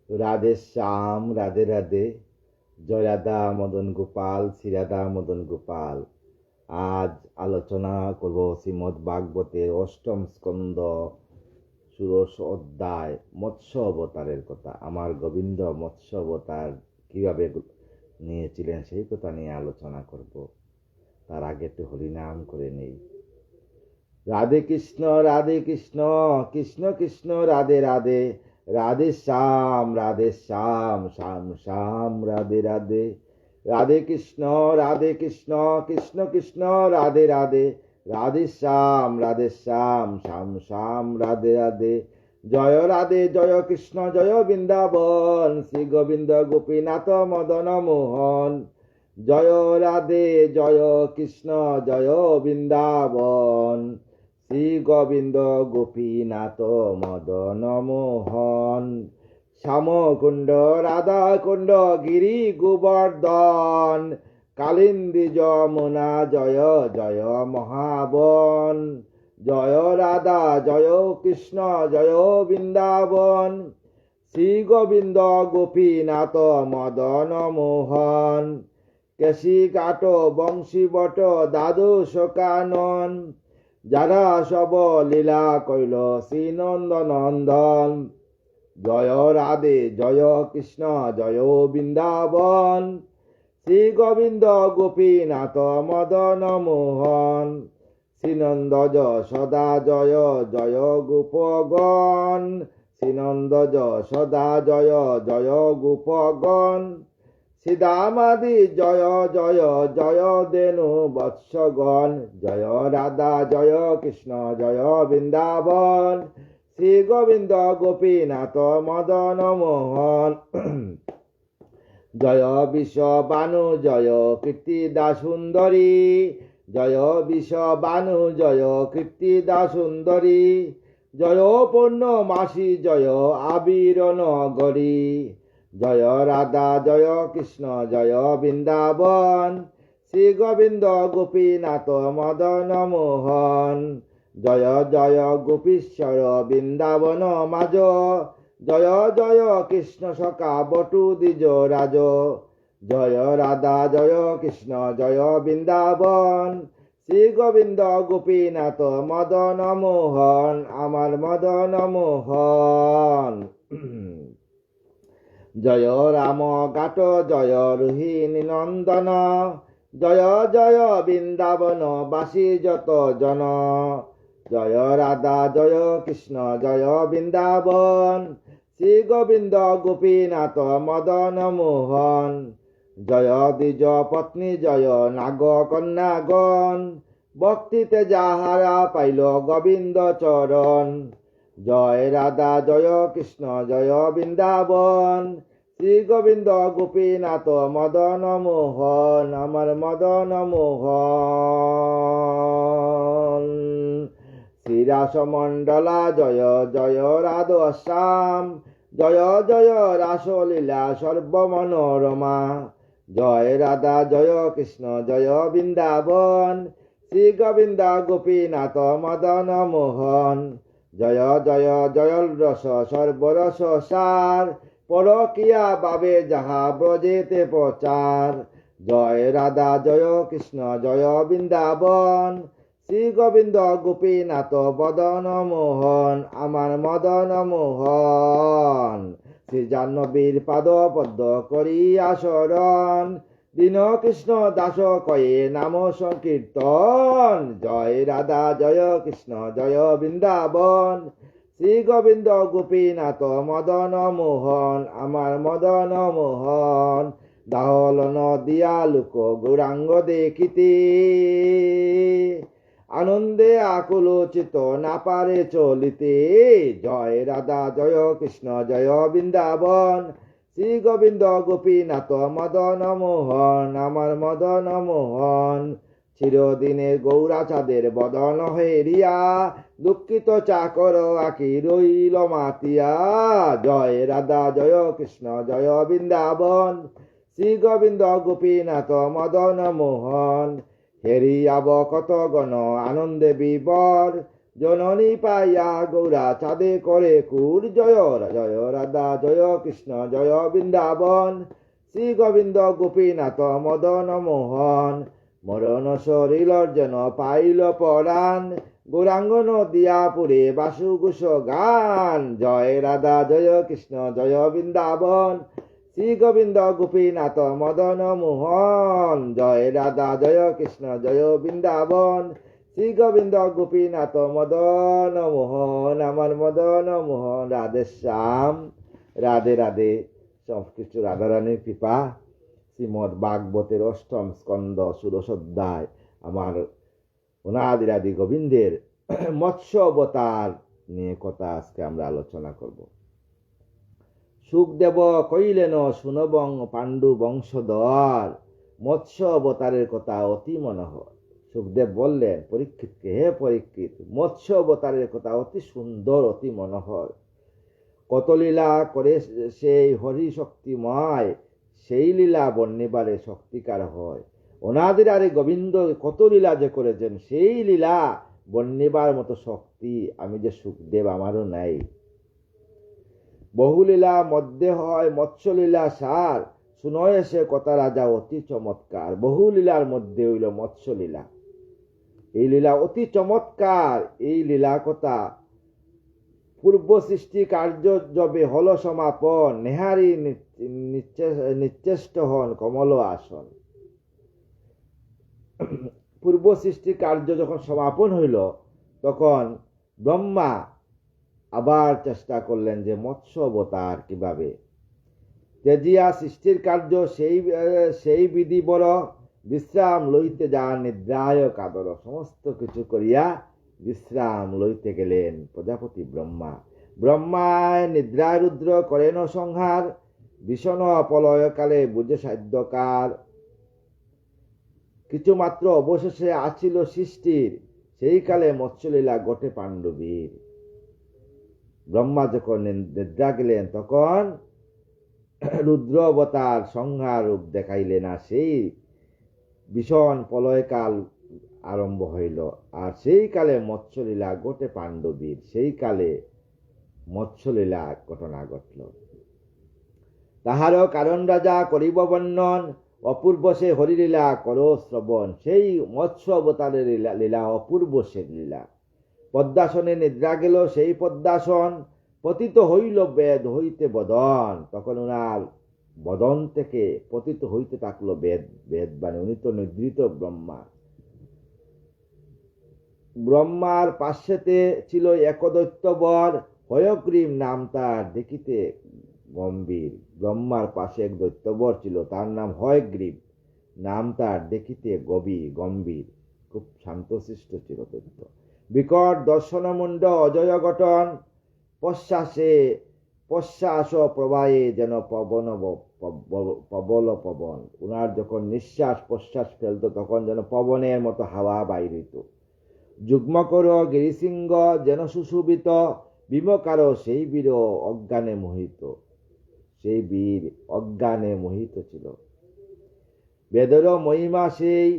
রাধে শ্যাম, রাধে রাধে। জয় রাধা মদন গোপাল, শ্রী রাধা মদন গোপাল। আজ আলোচনা করব শ্রীমদ্ ভাগবতের অষ্টম স্কন্ধ ষোড়শ অধ্যায় মৎস্য অবতারের কথা। আমার গোবিন্দ মৎস্য অবতার কিভাবে নিয়েছিলেন সেই কথা নিয়ে আলোচনা করব। তার আগে একটু হরিনাম করে নেই। রাধে কৃষ্ণ, রাধে কৃষ্ণ, কৃষ্ণ কৃষ্ণ রাধে রাধে, রাধে শ্যাম, রাধে শ্যাম, শ্যাম শ্যাম রাধে রাধে। রাধে কৃষ্ণ, রাধে কৃষ্ণ, কৃষ্ণ কৃষ্ণ রাধে রাধে, রাধে শ্যাম, রাধে শ্যাম, শ্যাম শ্যাম রাধে রাধে। জয় রাধে, জয় কৃষ্ণ, জয় বৃন্দাবন, শ্রী গোবিন্দ গোপীনাথ মদন মোহন। জয় রাধে, জয় কৃষ্ণ, জয় বৃন্দাবন, শ্রী গোবিন্দ গোপীনাথ মদন মোহন। শ্যামকুণ্ড, রাধাকুণ্ড, গিরি গোবর্ধন, কালিন্দী যমুনা, জয় জয় মহাবন। জয় রাধা, জয় কৃষ্ণ, জয় বৃন্দাবন, শ্রী গোবিন্দ গোপীনাথ মদন মোহন। কেশি কাট, বংশী বট, দ্বাদশ কানন, যারা সব লীলা কইল শ্রীনন্দ নন্দন। জয় রাধে, জয় কৃষ্ণ, জয় বৃন্দাবন, শ্রী গোবিন্দ গোপীনাথ মদন মোহন। শ্রীনন্দ সদা জয় জয় গোপগণ, শ্রীনন্দ সদা জয় জয় গোপগণ। শ্রীদামাদি জয় জয় জয় দেনু বৎসগণ। জয় রাধা, জয় কৃষ্ণ, জয় বৃন্দাবন, শ্রী গোবিন্দ গোপীনাথ মদন মোহন। জয় বিশ্ব বানু, জয় কীর্তিদা সুন্দরী, জয় বিশ্ব বানু, জয় কীর্তিদা সুন্দরী। জয় পূর্ণমাসী, জয় আবির নগরী। জয় রাধা, জয় কৃষ্ণ, জয় বৃন্দাবন, শ্রী গোবিন্দ গোপীনাথ মদন মোহন। জয় জয় গোপীশ্বর বৃন্দাবন মাজ, জয় জয় কৃষ্ণ সখা বটু দ্বিজ রাজ। জয় রাধা, জয় কৃষ্ণ, জয় বৃন্দাবন, শ্রী গোবিন্দ গোপীনাথ মদন মোহন, আমার মদন মোহন। জয় রাম গাট, জয় রোহিণী নন্দন, জয় জয় বৃন্দাবন বাসী যত জন। জয় রাধা, জয় কৃষ্ণ, জয় বৃন্দাবন, শ্রী গোবিন্দ গোপীনাথ মদন মোহন। জয় দ্বিজ পত্নী, জয় নাগ কন্যাগণ, ভক্তিতে যাহারা পাইল গোবিন্দ চরণ। জয় রাধা, জয় কৃষ্ণ, জয় বৃন্দাবন, শ্রী গোবিন্দ গোপীনাথ মদন মোহন, আমার মদন মোহন। শ্রীরাস মণ্ডলা, জয় জয় রাধা শ্যাম, জয় জয় রাসলীলা সর্বমনোরমা। জয় রাধা, জয় কৃষ্ণ, জয় বৃন্দাবন, শ্রী গোবিন্দ গোপীনাথ মদন মোহন। জয় জয় জয়ল রস সর্বরস সার, পরকিয়া বাবে যাহা ব্রজেতে প্রচার। জয় রাধা, জয় কৃষ্ণ, জয় বৃন্দাবন, শ্রী গোবিন্দ গোপীনাথ মদন মোহন, আমার মদন মোহন। শ্রী জাহ্নবীর পাদ পদ্ম করিয়া শরণ, দীন কৃষ্ণ দাস কয়ে নাম সংকীর্তন। জয় রাধা, জয় কৃষ্ণ, জয় বৃন্দাবন, শ্রী গোবিন্দ গোপীনাথ মদন মোহন, আমার মদন মোহন। দাহলন দিয়া লোক গৌরাঙ্গ দেখিতে, আনন্দে আকুল চিত না পারে চলিতে। জয় রাধা, জয় কৃষ্ণ, জয় বৃন্দাবন, শ্রী গোবিন্দ গোপীনাথ মদন মোহন, আমার মদন মোহন। চিরদিনের গৌরা চাঁদের বদন হেরিয়া, দুঃখিত চাকর আঁকি রইল মাতিয়া। জয় রাধা, জয় কৃষ্ণ, জয় বৃন্দাবন, শ্রী গোবিন্দ গোপীনাথ মদন মোহন। হেরিয়াব কত গণ আনন্দে বিবর, জননী পাইয়া গৌরা চাঁদে করে কুর, জয় জয় রাধা জয় কৃষ্ণ জয় বৃন্দাবন, শ্রী গোবিন্দ গোপীনাথ মদন মোহন, মরণ শরীর যেন পাইল পরাণ, গৌরাঙ্গ নদিয়া পুরে বাসুগুষ গান, জয় রাধা জয় কৃষ্ণ জয় বৃন্দাবন, শ্রী গোবিন্দ গোপীনাথ মদন মোহন, জয় রাধা জয় কৃষ্ণ জয় বৃন্দাবন, শ্রী গোবিন্দ গোপীনাথ মদন মোহন, আমার মদন মোহন রাধে শ্যাম। রাধে রাধে। সবকিছু রাধারানীর কৃপা। শ্রীমদ ভাগবতের অষ্টম স্কন্ধ ষোড়শ অধ্যায় আমার অনাদিরাদি গোবিন্দের মৎস্য অবতার নিয়ে কথা আজকে আমরা আলোচনা করব। সুখদেব কইলেন, শুনবং পাণ্ডু বংশধর, মৎস্য অবতারের কথা অতি মনোহর। সুখদেব বললেন পরীক্ষিতকে, হে পরীক্ষিত, মৎস্য অবতারের কথা অতি সুন্দর, অতি মনোহর। কত লীলা করে সেই হরি শক্তিময়, সেই লীলা বর্ণিবারে শক্তিকার হয়। অনাদিরারে গোবিন্দ কত লীলা যে করেছেন, সেই লীলা বর্ণিবার মতো শক্তি আমি যে সুখদেব আমারও নাই। বহু লীলা মধ্যে হয় মৎস্য লীলা সার, শুনয় সে কথা রাজা অতি চমৎকার। বহু লীলার মধ্যে হইল মৎস্য লীলা। এই লীলা অতি চমৎকার। এই লীলা কথা পূর্ব সৃষ্টি কার্য যবে হল সমাপন, নেহারি নিশ্চেষ্ট হন কমল আসন। পূর্ব সৃষ্টি কার্য যখন সমাপন হইল, তখন ব্রহ্মা আবার চেষ্টা করলেন যে মৎস্য অবতার কিভাবে। তেজিয়া সৃষ্টির কার্য সেই বিধি বড়, বিশ্রাম লইতে যান নিদ্রায় কাদর। সমস্ত কিছু করিয়া বিশ্রাম লইতে গেলেন প্রজাপতি ব্রহ্মা। ব্রহ্মায় নিদ্রায় রুদ্র করেন সংহার, ভীষণ প্রলয়কালে বুঝে সাধ্যকার। কিছু মাত্র অবশেষে আছিল সৃষ্টির, সেই কালে মৎস্যলীলা ঘটে পাণ্ডবীর। ব্রহ্মা যখন নিদ্রা গেলেন, তখন রুদ্র অবতার সংহার রূপ দেখাইলেন, আর সেই ভীষণ প্রলয়কাল আরম্ভ হইল। আর সেই কালে মৎস্যলীলা ঘটে পাণ্ডবীর। সেই কালে মৎস্যলীলা ঘটনা ঘটল। তাহারও কারণ রাজা করিব বর্ণন, অপূর্ব সে হরিলীলা করো শ্রবণ। সেই মৎস্য অবতারের লীলা অপূর্ব সে লীলা। পদ্মাসনে নিদ্রা গেল সেই পদ্মাসন, পতিত হইল বেদ হইতে বদন। তখন ওনার বদন থেকে পতিত হইতে থাকলো বেদ বাণী। উনি তো নিদ্রিত ব্রহ্মা। ব্রহ্মার পাশেতে ছিল একদৈত্য বর, হয়গ্রীব নাম তার দেখিতে গম্ভীর। ব্রহ্মার পাশে এক দৈত্যবর ছিল, তার নাম হয়গ্রীব। নাম তার দেখিতে গম্ভীর। খুব শান্তশিষ্ট ছিল দৈত্য। বিকট দর্শনমুণ্ড অজয় গঠন, পশ্বাস প্রবাহে যেন প্রবল পবন। উনার যখন নিঃশ্বাস প্রশ্বাস ফেলত, তখন যেন পবনের মতো হাওয়া বাইর হইত। যুগ্ম কর গিরিসিংহ যেন সুশোভিত, বিমকার সেই বীর অজ্ঞানে মোহিত। সেই বীর অজ্ঞানে মোহিত ছিল। বেদের মহিমা সেই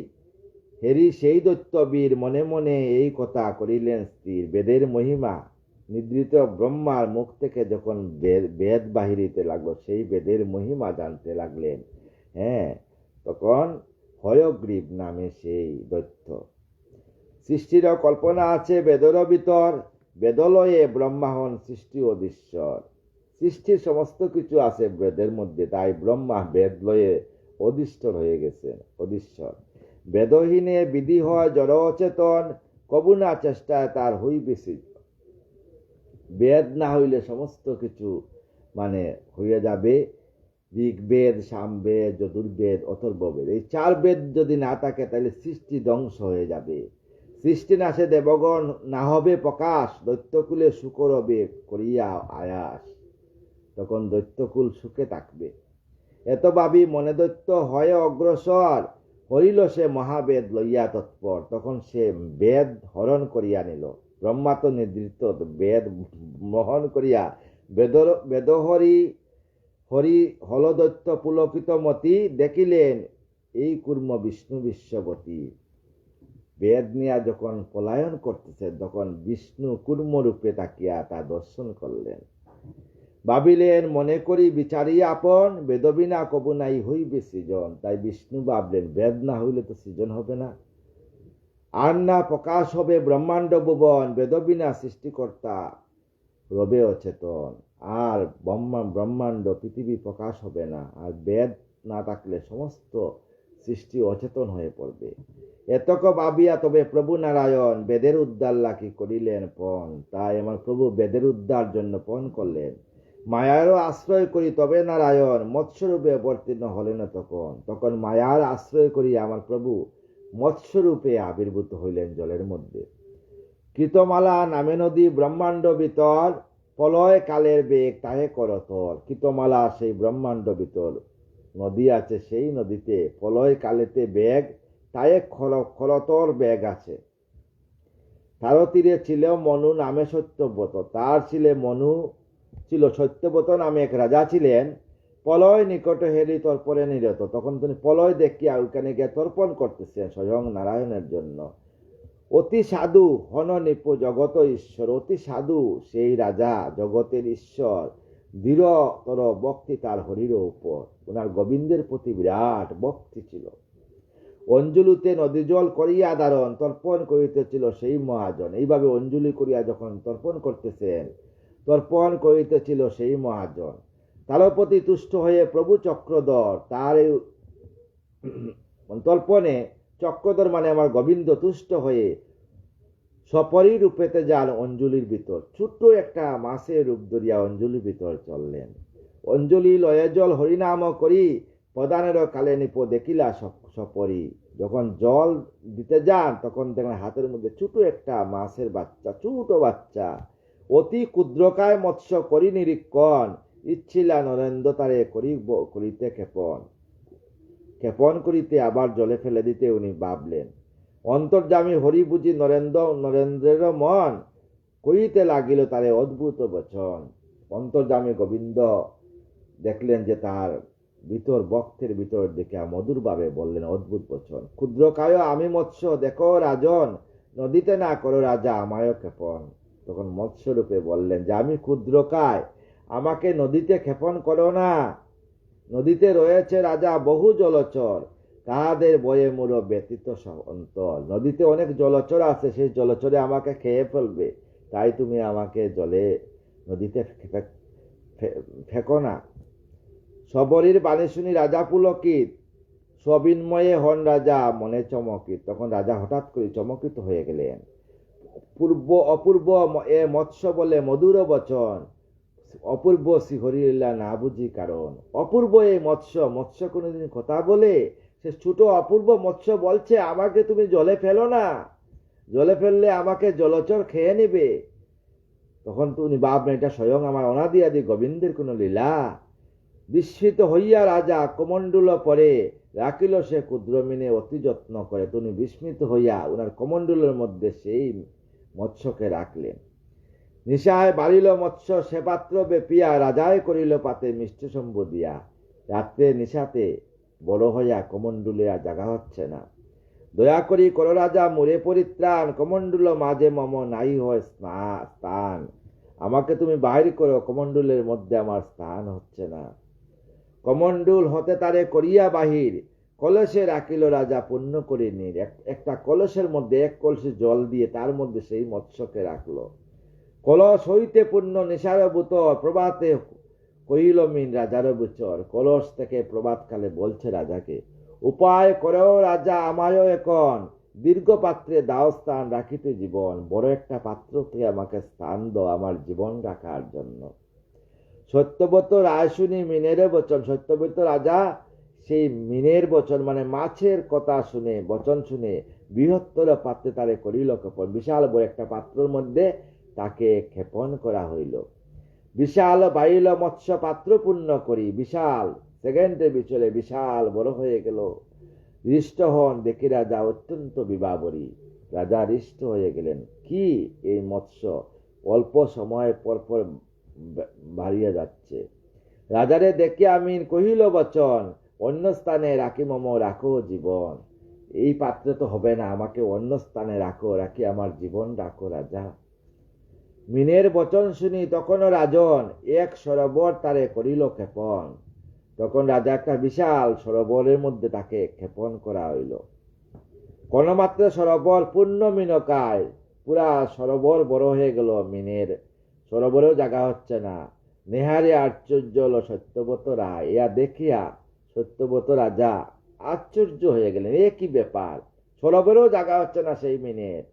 হেরি সেই দৈত্য বীর, মনে মনে এই কথা করিলেন স্থির। বেদের মহিমা, নিদ্রিত ব্রহ্মার মুখ থেকে যখন বেদ বাহিরিতে লাগলো, সেই বেদের মহিমা জানতে লাগলেন। তখন হয়গ্রীব নামে সেই দৈত্য। সৃষ্টির কল্পনা আছে বেদর ভিতর, বেদলয়ে ব্রহ্মাহন সৃষ্টি অধীশ্বর। সৃষ্টির সমস্ত কিছু আছে বেদের মধ্যে, তাই ব্রহ্মা বেদ লয়ে অধীশ্বর হয়ে গেছেন, অধীশ্বর। বেদহীনে বিধি হয় জড় অচেতন, কবু না চেষ্টায় তার হইবে সৃজন। বেদ না হইলে সমস্ত কিছু হয়ে যাবে। ঋগ্বেদ, সামবেদ, যজুর্বেদ, অথর্ববেদ, এই 4 বেদ যদি না থাকে, তাহলে সৃষ্টি ধ্বংস হয়ে যাবে। সৃষ্টি নাশে দেবগণ না হবে প্রকাশ, দৈত্যকুলে শুকর হবে করিয়া আয়াস। তখন দৈত্যকুল সুখে থাকবে। এত ভাবি মনে দৈত্য হয় অগ্রসর, হরিল সে মহাবেদ লইয়া তৎপর। তখন সে বেদ হরণ করিয়া নিল। ব্রহ্মা তো নিদ্রিত, বেদ মোহন করিয়া বেদহরি হরি হল দৈত্য পুলকিত মতি, দেখিলেন এই কুর্ম বিষ্ণু বিশ্বপতি। বেদ নিয়ে যখন পলায়ন করতেছে তখন বিষ্ণু কুর্মরূপে তাকিয়া তা দর্শন করলেন। ভাবিলেন, মনে করি বিচারিয়া আপন, বেদবিনা কবু নাই হইবে সৃজন। তাই বিষ্ণু ভাবলেন, বেদ না হইলে তো সৃজন হবে না, আর না প্রকাশ হবে ব্রহ্মাণ্ড ভুবন, বেদবিনা সৃষ্টিকর্তা রবে অচেতন। আর ব্রহ্মাণ্ড পৃথিবী প্রকাশ হবে না, আর বেদ না থাকলে সমস্ত সৃষ্টি অচেতন হয়ে পড়বে। এতক ভাবিয়া তবে প্রভু নারায়ণ বেদের উদ্ধার লাকি করিলেন পণ। তাই আমার প্রভু বেদের উদ্ধার জন্য পণ করলেন। মায়ারও আশ্রয় করি তবে নারায়ণ মৎস্যরূপে অবতীর্ণ হলেন। তখন মায়ার আশ্রয় করি আমার প্রভু মৎস্যরূপে আবির্ভূত হইলেন জলের মধ্যে। কৃতমালা নামে নদী ব্রহ্মাণ্ড ভিতর, প্রলয় কালের বেগ তাহে করতল। কৃতমালা সেই ব্রহ্মাণ্ড ভিতর নদী আছে, সেই নদীতে প্রলয় কালেতে বেগ, তায়ে খরতর বেগ আছে। তার তীরে ছিল মনু নামে সত্যব্রত। তার ছিল সত্যব্রত নামে এক রাজা ছিলেন। প্রলয় নিকট হেরি তর্পণে নিরত। তখন তিনি প্রলয় দেখিয়া ওইখানে গিয়ে তর্পণ করতেছেন স্বয়ং নারায়ণের জন্য। অতি সাধু হন নিপু জগত ঈশ্বর। অতি সাধু সেই রাজা, জগতের ঈশ্বর। দৃঢ়তর ভক্তি তার হরির উপর। ওনার গোবিন্দের প্রতি বিরাট ভক্তি ছিল। অঞ্জলিতে নদী জল করিয়া ধারণ তর্পণ করিতেছিল সেই মহাজন। এইভাবে অঞ্জলি করিয়া যখন তর্পণ করতেছেন, তর্পণ করিতেছিল সেই মহাজন। তার প্রতি তুষ্ট হয়ে প্রভু চক্রধর তার এই তর্পণে, চক্রধর মানে আমার গোবিন্দ, তুষ্ট হয়ে সপরি রূপেতে যান অঞ্জলির ভিতর। ছোট্ট একটা মাছের রূপ ধরিয়া অঞ্জলির ভিতর চললেন। অঞ্জলি লয়ে জল হরিনাম করি, প্রদানের কালে নিপ দেখিলা সপরি। যখন জল দিতে যান তখন দেখলেন হাতের মধ্যে ছোট একটা মাছের বাচ্চা, ছোট বাচ্চা। অতি ক্ষুদ্রকায় মৎস্য করি নিরীক্ষণ, ইচ্ছিলা নরেন্দ্র তারে করিতে ক্ষেপণ করিতে আবার জলে ফেলে দিতে উনি ভাবলেন। অন্তর্যামী হরি বুঝি নরেন্দ্রের মন, কইতে লাগিল তারে অদ্ভুত বচন। অন্তর্যামী গোবিন্দ দেখলেন যে তার ভিতর, বক্ষের ভিতর দেখে মধুরভাবে বললেন অদ্ভুত বচন। ক্ষুদ্রকায় আমি মৎস্য, দেখো রাজন, নদীতে না করো রাজা আমায় ক্ষেপণ। তখন মৎস্যরূপে বললেন যে আমি ক্ষুদ্রকায়, আমাকে নদীতে ক্ষেপণ করো না। নদীতে রয়েছে রাজা বহু জলচর, তাহাদের বয়ে মুড়ো ব্যতীত অন্তর। নদীতে অনেক জলচর আছে, সেই জলচরে আমাকে খেয়ে ফেলবে। তাই তুমি আমাকে নদীতে ফেকো না। সবরীর বাণী শুনি রাজা পুলকিত, সবিন্ময়ে হন রাজা মনে চমকিত। তখন রাজা হঠাৎ করে চমকিত হয়ে গেলেন। অপূর্ব এ মৎস্য বলে মধুর বচন, অপূর্ব শ্রীহরিলীলা না বুঝি কারণ। অপূর্ব এই মৎস্য কোনোদিন কথা বলে? সে ছোট অপূর্ব মৎস্য বলছে আমাকে তুমি জলে ফেলো না, জলে ফেললে আমাকে জলচর খেয়ে নিবে। তখন তুমি ভাবলেন এটা স্বয়ং আমার অনাদি আদি গোবিন্দের কোন লীলা। বিস্মিত হইয়া রাজা কমণ্ডুল পরে রাখিল সে ক্ষুদ্রমিনে অতি যত্ন করে। তুমি বিস্মিত হইয়া ওনার কমণ্ডুলের মধ্যে সেই মৎস্যকে রাখলেন। নিশায় বাড়িল মৎস্য সে পাত্র বেপিয়া, রাজায় করিল পাতে মিষ্টি শম্ভু দিয়া। রাত্রে নিশাতে বড় হইয়া কমণ্ডুলে আর জাগা হচ্ছে না। দয়া করি কর রাজা মুরে পরিত্রাণ, কমণ্ডুল মাঝে মম নাই হয় স্থান। আমাকে তুমি বাহির করো, কমণ্ডুলের মধ্যে আমার স্থান হচ্ছে না। কমণ্ডুল হতে তারে করিয়া বাহির, কলসে রাখিল রাজা পূর্ণ করে নির। একটা কলসের মধ্যে এক কলসি জল দিয়ে তার মধ্যে সেই মৎস্যকে রাখলো। কলস হইতে পূর্ণ নিশারভূত, প্রভাতে কহিল মিন রাজার বুচর। কলস থেকে প্রভাতকালে বলছে রাজাকে, উপায় করো রাজা আমায়ও এখন, দীর্ঘ পাত্রে দাও স্থান রাখিতে জীবন। বড় একটা পাত্রকে আমাকে স্থান দাও আমার জীবন রাখার জন্য। সত্যব্রত রায় শুনি মিনের বচন। সত্যব্রত রাজা সেই মিনের বচন মানে মাছের কথা শুনে, বচন শুনে বৃহত্তর পাত্রে তারে করিল ক্ষেপণ। বিশাল বড় একটা পাত্রের মধ্যে তাকে ক্ষেপণ করা হইল। বিশাল বাইল মৎস্য পাত্র পূর্ণ করি, বিশাল সেকেন্ডের বিচলে বিশাল বড় হয়ে গেল। হৃষ্ট হন দেখি রাজা অত্যন্ত বিভাবরী। রাজা হৃষ্ট হয়ে গেলেন, কি এই মৎস্য অল্প সময় পর পর বাড়িয়ে যাচ্ছে। রাজারে দেখে আমিন কহিল বচন, অন্য স্থানে রাখি মম রাখো জীবন। এই পাত্রে তো হবে না, আমাকে অন্য স্থানে রাখো, রাখি আমার জীবন রাখো রাজা। মিনের বচন শুনি তখনও রাজন এক সরোবর তারে করিল ক্ষেপণ। তখন রাজা একটা বিশাল সরোবরের মধ্যে তাকে ক্ষেপণ করা হইল। কোনমাত্র সরোবর পূর্ণ মিনকায়, পুরা সরোবর বড় হয়ে গেল মিনের, সরোবরেও জায়গা হচ্ছে না। নেহারে আশ্চর্য হল সত্যব্রত রায়, ইয়া দেখিয়া সত্যব্রত রাজা আশ্চর্য হয়ে গেলেন, এ কি ব্যাপার, সরোবরেও জায়গা হচ্ছে না সেই মিনের।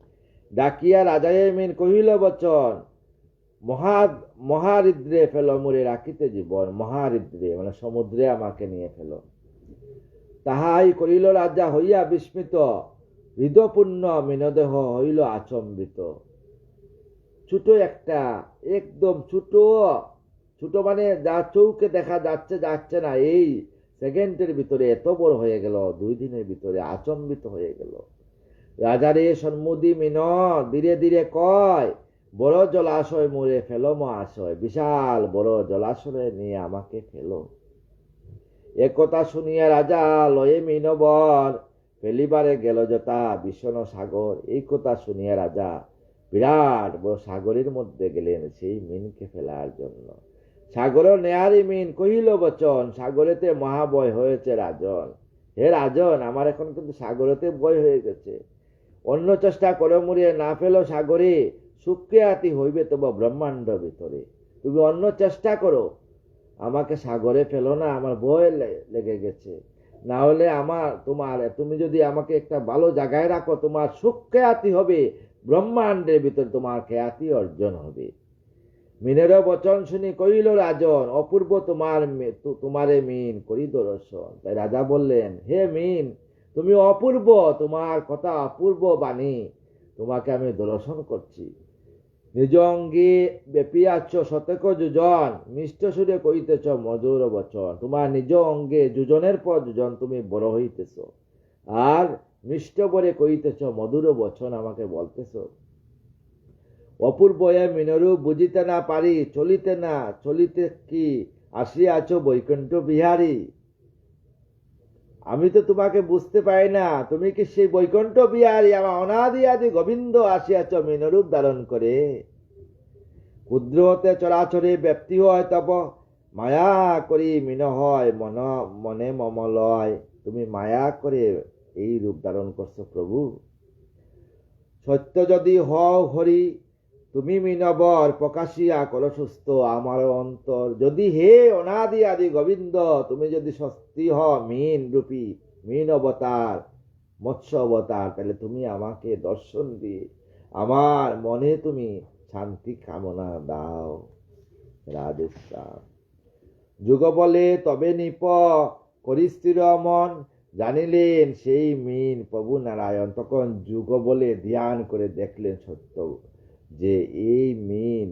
ডাকিয়া রাজায় মিন কহিল বচন, মহারিদ্রে ফেলো মুরে রাখিতে জীবন। মহারিদ্রে মানে সমুদ্রে আমাকে নিয়ে ফেলো। তাহাই করিল রাজা হইয়া বিস্মিত, হৃদপূর্ণ মিনদেহ হইল আচম্বিত। ছোট একটা, একদম ছোট, ছোট মানে যা চৌকে দেখা যাচ্ছে না, এই সেকেন্ডের ভিতরে এত বড় হয়ে গেল, 2 দিনের ভিতরে আচম্বিত হয়ে গেল। রাজারে সম্মুদি মিন ধীরে ধীরে কয়, বড় জলাশয় মুড়ে ফেলো মহাশয়, বিশাল বড় জলাশয়ে নিয়ে আমাকে ফেলো। একথা শুনিয়া রাজা লয়ে মিনবর ফেলিবারে গেল যথা ভীষণ সাগর। এই কথা শুনিয়া রাজা বিরাট বড় সাগরের মধ্যে গেলেন সেই মিনকে ফেলার জন্য। সাগর নেয়ারি মিন কহিল বচন, সাগরেতে মহাভয় হয়েছে রাজন। হে রাজন, আমার এখন কিন্তু সাগরেতে ভয় হয়ে গেছে, অন্য চেষ্টা করে মুড়িয়ে না ফেলো সাগরে, সুখ্যাতি হইবে তবে ব্রহ্মাণ্ড ভিতরে। তুমি অন্য চেষ্টা করো, আমাকে সাগরে ফেলো না, আমার ভয় লেগে গেছে। না হলে তুমি যদি আমাকে একটা ভালো জায়গায় রাখো, তোমার সুখ্যাতি হবে, ব্রহ্মাণ্ডের ভিতরে তোমার খ্যাতি অর্জন হবে। মিনের বচন শুনি কহিল রাজন, অপূর্ব তোমারে মিন করি দর্শন। তাই রাজা বললেন, হে মিন, তুমি অপূর্ব, তোমার কথা অপূর্ব বাণী, তোমাকে আমি দর্শন করছি। নিজ অঙ্গে ব্যাপিয়াছ শতক যোজন, মিষ্ট সুরে কইতেছ মধুর বচন। তোমার নিজ অঙ্গে যোজনের পর যোজন তুমি বড় হইতেছ, আর মিষ্ট বরে কইতেছ মধুর বচন আমাকে বলতেছ। অপূর্ব এ মিনরূপ বুঝিতে না পারি, চলিতে কি আসিয়াছ বৈকুণ্ঠ বিহারী। আমি তো তোমাকে বুঝতে পারি না, তুমি কি সেই বৈকুণ্ঠ বিহারী, আমার অনাদি আদি গোবিন্দ আসিয়াছ মিনরূপ ধারণ করে। ক্ষুদ্র হতে চরাচরে ব্যক্তি হয় তব, মায়া করি মিন হয় মনে মমলয়। তুমি মায়া করে এই রূপ ধারণ করছো প্রভু। সত্য যদি হও হরি, তুমি মিনবর প্রকাশিয়া কর সুস্থ আমার অন্তর। যদি হে অনাদি আদি গোবিন্দ, তুমি যদি সত্যি মিন রূপী, মিন অবতার, মৎস্য অবতার, তাহলে তুমি আমাকে দর্শন দিয়ে আমার মনে তুমি শান্তি কামনা দাও। রাধেশ্যাম। যুগ বলে তবে নিপ করি স্থির মন, জানিলেন সেই মিন প্রভু নারায়ণ। তখন যুগ বলে ধ্যান করে দেখলেন সত্য যে এই মিন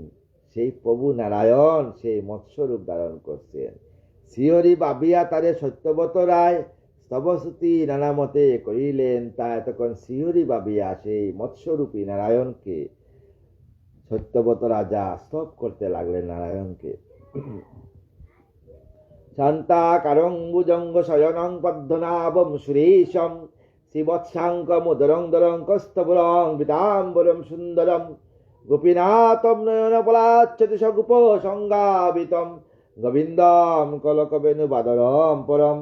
সেই প্রভু নারায়ণ, সেই মৎস্যরূপ ধারণ করছেন। শিহরি ভাবিয়া তারে সত্যব্রত রায় স্তবস্তুতি নানা মতে করিলেন তাই। তখন শিহরি ভাবিয়া সেই মৎস্যরূপী নারায়ণকে সত্যব্রত রাজা স্তব করতে লাগলেন নারায়ণকে। শান্তাকারং ভুজঙ্গ শয়নং পদ্মনাভম সুরেশম, শিবৎসাঙ্ক মুদরং দরং কস্তবরং বিতাম্বরম সুন্দরম, গোপীনাথম নয়ন পলাচ্ছতি সগুপ সংগাবিতম, গোবিন্দম কলকবেণু বাদরম পরম,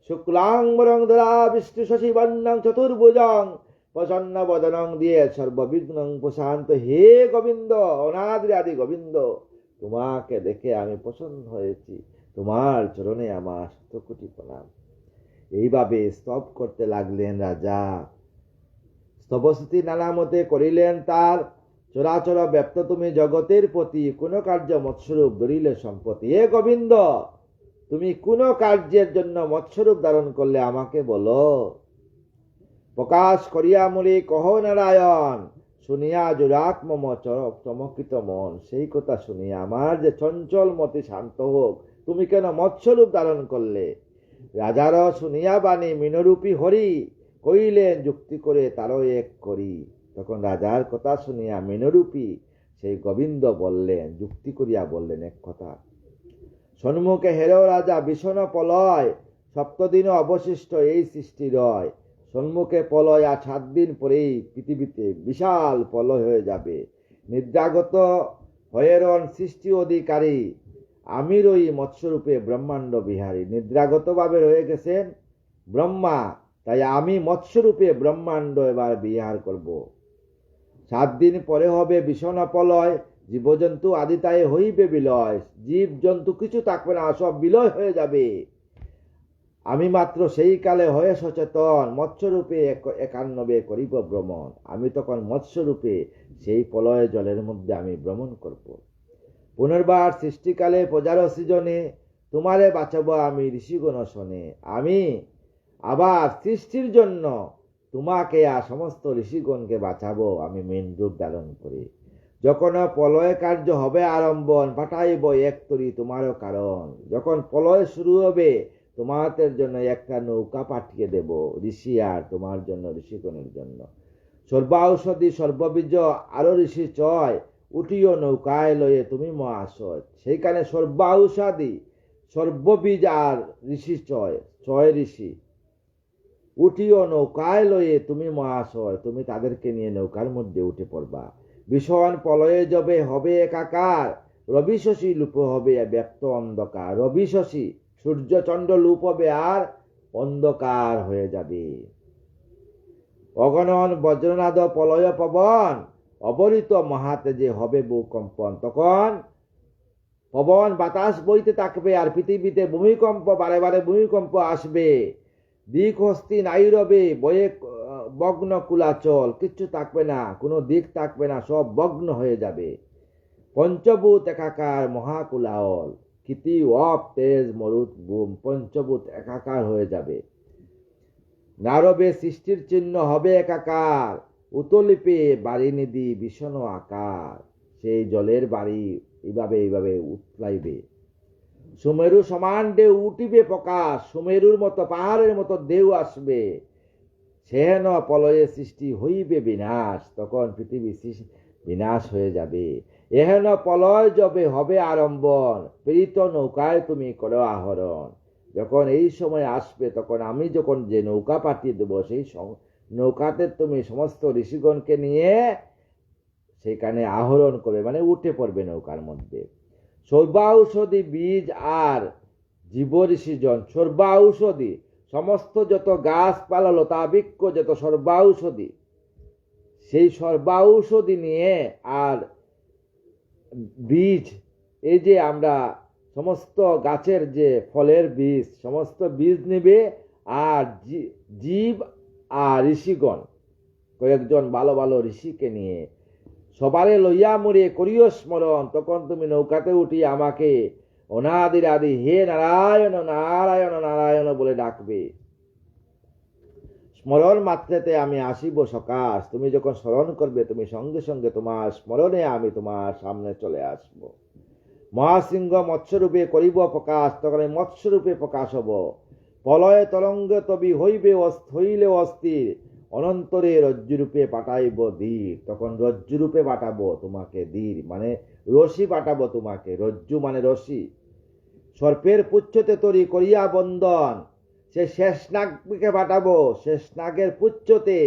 শুক্লাম্বরং ধরা বিষ্ণু শশীবর্ণং চতুর্ভুজং, প্রসন্ন বদনং দিয়ে সর্ববিঘ্নং প্রশান্ত। হে গোবিন্দ, অনাদি আদি গোবিন্দ, তোমাকে দেখে আমি প্রসন্ন হয়েছি, তোমার চরণে আমার শতকোটি প্রণাম। এইভাবে স্তব করতে লাগলেন রাজা। স্তবস্তুতি নানা মতে করিলেন তার, চরাচর ব্যপ্ত তুমি জগতের প্রতি, কোন কার্য মৎস্যরূপ ধরিলে সম্পত্তি। হে গোবিন্দ, তুমি কোন কার্যের জন্য মৎস্যরূপ ধারণ করলে আমাকে বলো, প্রকাশ করিয়া মুড়ি কহ নারায়ণ। শুনিয়া জুরাক মম চমকিত মন, সেই কথা শুনিয়া আমার যে চঞ্চল মতি শান্ত হোক, তুমি কেন মৎস্যরূপ ধারণ করলে। রাজার শুনিয়া বাণী মিনরূপী হরি, কইলেন যুক্তি করে তারও এক করি। তখন রাজার কথা শুনিয়া মিনরূপী সেই গোবিন্দ বললেন, যুক্তি করিয়া বললেন এক কথা। সন্মুখে হেরেও রাজা ভীষণ প্রলয়, সপ্তদিন অবশিষ্ট এই সৃষ্টি রয়। সম্মুখে প্রলয়, আর 7 দিন পরেই পৃথিবীতে বিশাল প্রলয় হয়ে যাবে। নিদ্রাগত হয়েরন সৃষ্টি অধিকারী, আমি রই মৎস্যরূপে ব্রহ্মাণ্ড বিহারী। নিদ্রাগতভাবে রয়ে গেছেন ব্রহ্মা, তাই আমি মৎস্যরূপে ব্রহ্মাণ্ড এবার বিহার করব। 7 দিন পরে হবে ভীষণ প্রলয়, জীবজন্তু আদিতায় হইবে বিলয়। জীব জন্তু কিছু থাকবে না, সব বিলয় হয়ে যাবে। আমি মাত্র সেই কালে হয়ে সচেতন, মৎস্যরূপে একান্নবে করিব ভ্রমণ। আমি তখন মৎস্যরূপে সেই প্রলয় জলের মধ্যে আমি ভ্রমণ করব। পুনর্বার সৃষ্টিকালে প্রজার সৃজনে, তোমারে বাঁচাবো আমি ঋষিগণ শোনে। আমি আবার সৃষ্টির জন্য তোমাকে আর সমস্ত ঋষিগণকে বাঁচাবো আমি মেন রূপ ধারণ করি। যখন প্রলয় কার্য হবে আরম্ভন, পাঠাইব এক তরি তোমারও কারণ। যখন প্রলয় শুরু হবে তোমাদের জন্য একটা নৌকা পাঠিয়ে দেব, ঋষি আর তোমার জন্য, ঋষিগণের জন্য। সর্বাঔষধি সর্ববীজ আরো ঋষি চয়, উঠিও নৌকায় লয়ে তুমি মহাশয়। সেইখানে সর্বাঔষধি সর্ববীজ আর ঋষি চয় ঋষি, উঠিও নৌকায় লয়ে তুমি মহাশয়। তুমি তাদেরকে নিয়ে নৌকার মধ্যে উঠে পড়বা। ভীষণ প্রলয়ে যাবে হবে একাকার, রবি শশী লুপ হবে ব্যক্ত অন্ধকার। রবি শশী সূর্য চন্দ্র লুপ হবে আর অন্ধকার হয়ে যাবে। অগণন বজ্রনাদ প্রলয় পবন, অবরিত মহাতেজে হবে ভূকম্পন। তখন পবন বাতাস বইতে থাকবে, আর পৃথিবীতে ভূমিকম্প, বারে বারে ভূমিকম্প আসবে। দিক হস্তি নাই রবে, বয়ে বগ্ন কুলাচল, কিচ্ছু থাকবে না, কোনো দিক থাকবে না, সব বগ্ন হয়ে যাবে। পঞ্চভূত একাকার মহাকুলাহল, কীতি অপ তেজ মরুত বুম, পঞ্চভূত একাকার হয়ে যাবে। নারবে সৃষ্টির চিহ্ন হবে একাকার, উতলিপে বাড়ি নিধি ভীষণ আকার। সেই জলের বাড়ি এইভাবে উতলাইবে। সুমেরু সমান ঢেউ উঠিবে প্রকাশ, সুমেরুর মতো পাহাড়ের মতো ঢেউ আসবে। সেহেন প্রলয়ে সৃষ্টি হইবে বিনাশ, তখন পৃথিবী বিনাশ হয়ে যাবে। এহেন প্রলয় যবে হবে আরম্ভন, প্রেরিত নৌকায় তুমি করো আহরণ। যখন এই সময় আসবে, তখন আমি যখন যে নৌকা পাঠিয়ে দেবো, সেই নৌকাতে তুমি সমস্ত ঋষিগণকে নিয়ে সেখানে আহরণ করবে, মানে উঠে পড়বে নৌকার মধ্যে। সর্বাঔষধি বীজ আর জীব ঋষিজন, সর্বাঔষধি সমস্ত যত গাছপালা লতা বৃক্ষ যত সর্বাঔষধি, সেই সর্বাঔষধি নিয়ে, আর বীজ, এই যে আমরা সমস্ত গাছের যে ফলের বীজ, সমস্ত বীজ নেবে। আর জীব আর ঋষিগণ, কয়েকজন ভালো ভালো ঋষিকে নিয়ে সবারে লইয়া মরে করিও স্মরণ। তখন তুমি নৌকাতে উঠি আমাকে অনাদির আদি হে নারায়ণ নারায়ণ নারায়ণ বলে ডাকবে। স্মরণ মাত্রাতে আমি আসিব সকাশ। তুমি যখন স্মরণ করবে, তুমি সঙ্গে সঙ্গে তোমার স্মরণে আমি তোমার সামনে চলে আসব। মহাসিংহ মৎস্যরূপে করিব প্রকাশ, তখন মৎস্যরূপে প্রকাশ হব। প্রলয় তরঙ্গ তবি হইলে অস্থির, অনন্তরে রজ্জুরূপে পাঠাইব ধীর। তখন রজ্জুরূপে পাঠাবো তোমাকে, ধীর মানে রশি পাঠাবো তোমাকে, রজ্জু মানে রশি। সর্পের পুচ্ছতে তরি করিয়া বন্ধন, সে শেষনাগকে পাঠাবো, শেষনাগের পুচ্ছতে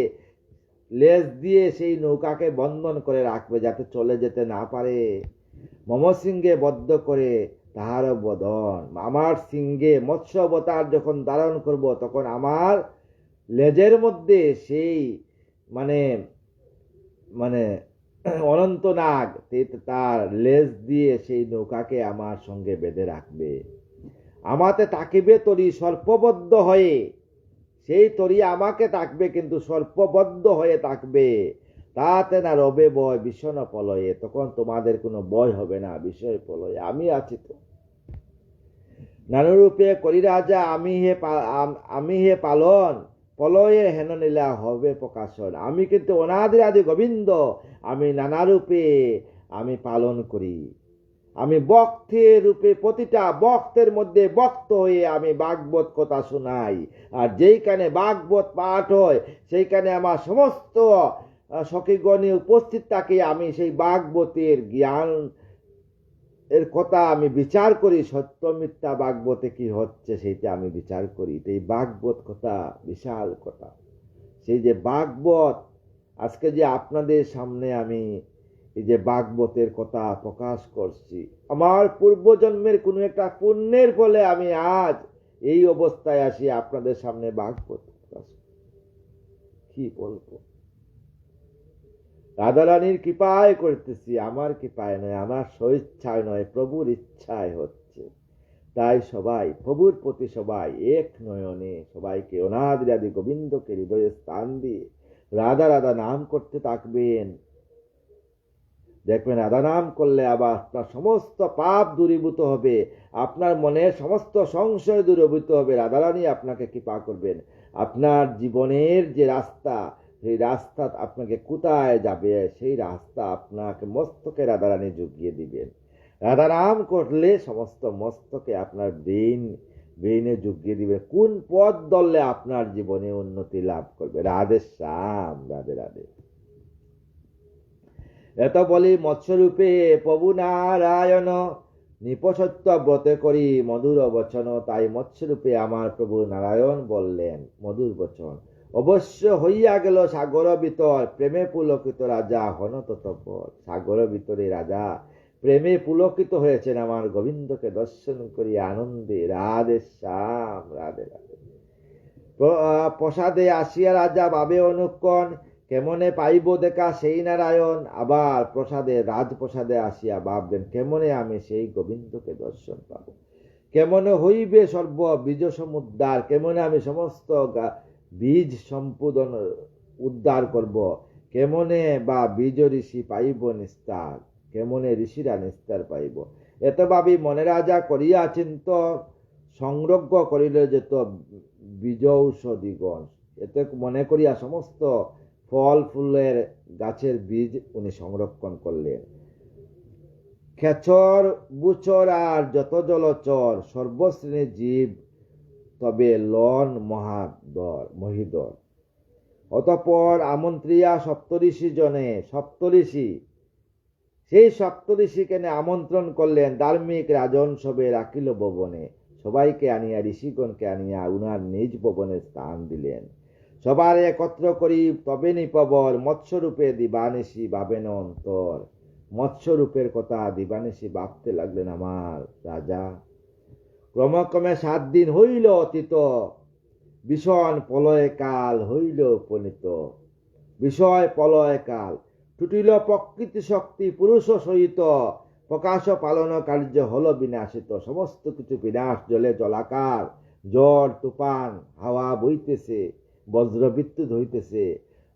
লেজ দিয়ে সেই নৌকাকে বন্ধন করে রাখবে, যাতে চলে যেতে না পারে। মম সিংহে বদ্ধ করে তাহার বদন, আমার সিংহে মৎস্য অবতার যখন ধারণ করব, তখন আমার লেজের মধ্যে সেই মানে মানে অনন্ত নাগ তার লেজ দিয়ে সেই নৌকাকে আমার সঙ্গে বেঁধে রাখবে। আমাতে তাকিবে তরি সর্পবদ্ধ হয়ে, সেই তরি আমাকে থাকবে কিন্তু সর্পবদ্ধ হয়ে থাকবে। তাতে না রবে বয় ভীষণ প্রলয়ে, তখন তোমাদের কোনো ভয় হবে না বিষয় প্রলয়ে, আমি আছি তো। নানুরূপে করি রাজা আমি হে পালন, প্রলয়ে হেন নীলা হবে প্রকাশন। আমি কিন্তু অনাদির আদি গোবিন্দ, আমি নানা রূপে আমি পালন করি। আমি বক্তের রূপে প্রতিটা বক্তের মধ্যে বক্ত হয়ে আমি ভাগবত কথা শোনাই। আর যেইখানে ভাগবত পাঠ হয়, সেইখানে আমার সমস্ত সখীগণে উপস্থিত থাকে। আমি সেই ভাগবতের জ্ঞান এর কথা আমি বিচার করি, সত্য মিথ্যা ভাগবতে কি হচ্ছে সেইটা আমি বিচার করি। এই ভাগবত কথা বিশাল কথা। সেই যে ভাগবত, আজকে যে আপনাদের সামনে আমি এই যে ভাগবতের কথা প্রকাশ করছি, আমার পূর্বজন্মের কোনো একটা পুণ্যের ফলে আমি আজ এই অবস্থায় আসি আপনাদের সামনে ভাগবত প্রকাশ। কি বলবো, রাধারানীর কৃপায় করতেছি, আমার কৃপায় নয়, আমার স্বইচ্ছায় নয়, প্রভুর ইচ্ছায় হচ্ছে। তাই সবাই প্রভুর প্রতি সবাই এক নয়নে সবাইকে অনাদিরাদি গোবিন্দকে হৃদয়ে স্থান দিয়ে রাধা রাধা নাম করতে থাকবেন। দেখবেন রাধা নাম করলে আবার আপনার সমস্ত পাপ দূরীভূত হবে, আপনার মনের সমস্ত সংশয় দূরীভূত হবে, রাধারানী আপনাকে কৃপা করবেন। আপনার জীবনের যে রাস্তা, সেই রাস্তা আপনাকে কোথায় যাবে সেই রাস্তা আপনাকে মস্তকে রাধারানী জুগিয়ে দিবেন। রাধা নাম করলে সমস্ত মস্তকে আপনার ব্রেইনে জুগিয়ে দিবে কোন পথ ধরলে আপনার জীবনে উন্নতি লাভ করবে। রাধে শ্যাম, রাধে রাধে। এত বলি মৎস্যরূপে প্রভু নারায়ণ নিপসত্য ব্রতে করি মধুর বচন। তাই মৎস্যরূপে আমার প্রভু নারায়ণ বললেন মধুর বচন। অবশ্য হইয়া গেল সাগর ভিতর প্রেমে পুলকিত রাজা হন ততপর। সাগর ভিতরে রাজা প্রেমে পুলকিত হয়েছেন আমার গোবিন্দকে দর্শন করি আনন্দে। রাধে শ্যাম, রাধে রাধে। প্রসাদে আসিয়া রাজা ভাবে অনুক্ষণ কেমনে পাইব দেখা সেই নারায়ণ। আবার প্রসাদে রাজপ্রসাদে আসিয়া ভাববেন কেমনে আমি সেই গোবিন্দকে দর্শন পাব, কেমনে হইবে সর্ব বীজ সমুদ্ধার, কেমনে আমি সমস্ত বীজ সম্পূর্ণ উদ্ধার করব, কেমনে বা বীজ ঋষি পাইব নিস্তার, কেমনে ঋষিরা নিস্তার পাইব। এত ভাবি মনে রাজা করিয়া চিন্ত সংরজ্ঞ করিল যেত বীজ ঔষধিগণ। এতে মনে করিয়া সমস্ত ফল ফুলের গাছের বীজ উনি সংরক্ষণ করলেন। খেচর বুচর আর যত জলচর সর্বশ্রেণীর জীব তবে লন মহিদর। অতঃপর আমন্ত্রিয়া সপ্তঋষি জনে, সপ্তঋষি সেই সপ্তঋষিকে আমন্ত্রণ করলেন। ধার্মিক রাজন সবে রাখিল ভবনে, সবাইকে আনিয়া ঋষিগণকে আনিয়া উনার নিজ ভবনে স্থান দিলেন। সবার একত্র করি তবে নিপবর মৎস্যরূপে দিবানিশি ভাবেন অন্তর। মৎস্যরূপের কথা দিবানিশি ভাবতে লাগলেন আমার রাজা। ক্রমক্রমে 7 দিন হইল অতীত, ভীষণ প্রলয় কাল হইল উপনীত। বিষয় প্রলয় কাল টুটিল প্রকৃতি শক্তি পুরুষ সহিত, প্রকাশ পালন কার্য হল বিনাশিত। সমস্ত কিছু বিনাশ, জলে জলাকার, ঝড় তুফান, হাওয়া বইতেছে, বজ্র বিদ্যুৎ হইতেছে।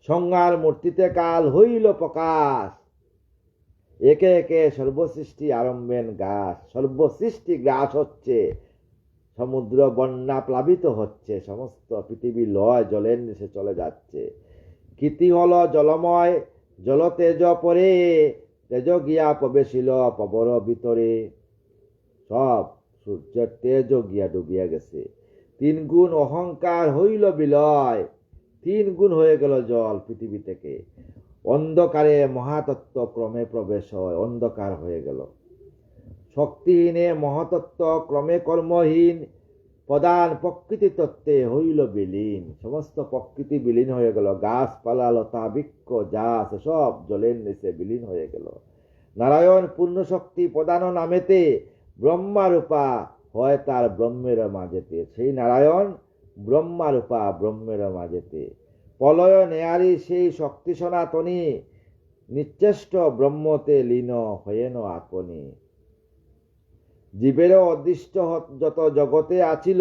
সংহার মূর্তিতে কাল হইল প্রকাশ, একে একে সর্বসৃষ্টি আরম্ভেন গাছ। সর্বসৃষ্টি গ্রাস হচ্ছে, সমুদ্র বন্যা প্লাবিত হচ্ছে, সমস্ত পৃথিবী লয় জলের নিচে চলে যাচ্ছে। কীর্তি হল জলময়, জল তেজ পরে, তেজ গিয়া প্রবেশিল প্রবর ভিতরে। সব সূর্যের তেজ গিয়া ডুবিয়া গেছে। 3 গুণ অহংকার হইল বিলয়, 3 গুণ হয়ে গেল জল পৃথিবী থেকে। অন্ধকারে মহাতত্ত্ব ক্রমে প্রবেশ হয়, অন্ধকার হয়ে গেল। শক্তিহীনে মহাতত্ত্ব ক্রমে কর্মহীন, প্রধান প্রকৃতি তত্ত্বে হইল বিলীন। সমস্ত প্রকৃতি বিলীন হয়ে গেল, গাছপালা লতা বৃক্ষ যা আছে সব জলের নিচে বিলীন হয়ে গেল। নারায়ণ পূর্ণ শক্তি প্রধান নামেতে ব্রহ্মারূপা হয় তার ব্রহ্মের মাঝেতে। সেই নারায়ণ ব্রহ্মারূপা ব্রহ্মের মাঝেতে। প্রলয় নেয়ারি সেই শক্তি সনাতনী, নিশ্চেষ্ট ব্রহ্মতে লীন হয়েন আপনি। জীবেরও অদৃষ্ট যত জগতে আছিল,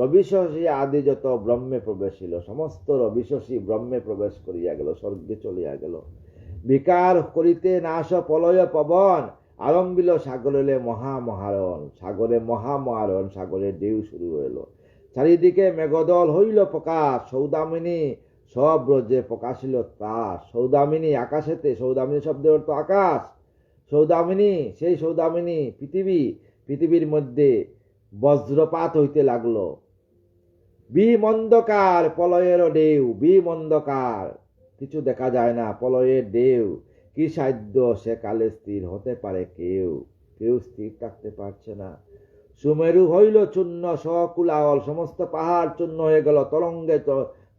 রবিশশী আদি যত ব্রহ্মে প্রবেশিল। সমস্ত রবিশশী ব্রহ্মে প্রবেশ করিয়া গেল, স্বর্গে চলিয়া গেল। বিকার করিতে নাশ প্রলয় পবন, আরম্ভিল সাগরে মহামহারণ। সাগরে মহামহারণ, সাগরে ঢেউ শুরু হইল। চারিদিকে মেঘদল হইল প্রকাশ, সৌদামিনী সব ব্রজে প্রকাশিল ত্রাস। সৌদামিনী আকাশেতে, সৌদামিনী শব্দের অর্থ আকাশ। সৌদামিনী, সেই সৌদামিনী পৃথিবীর মধ্যে বজ্রপাত হইতে লাগলো। বিমন্ধকার প্রলয়ের ঢেউ, বিমন্ধকার, কিছু দেখা যায় না, প্রলয়ের ঢেউ। কি সাধ্য সে কালে স্থির হতে পারে কেউ, কেউ স্থির থাকতে পারছে না। সুমেরু হইল চূর্ণ সকুলাহল, সমস্ত পাহাড় চূর্ণ হয়ে গেল। তরঙ্গে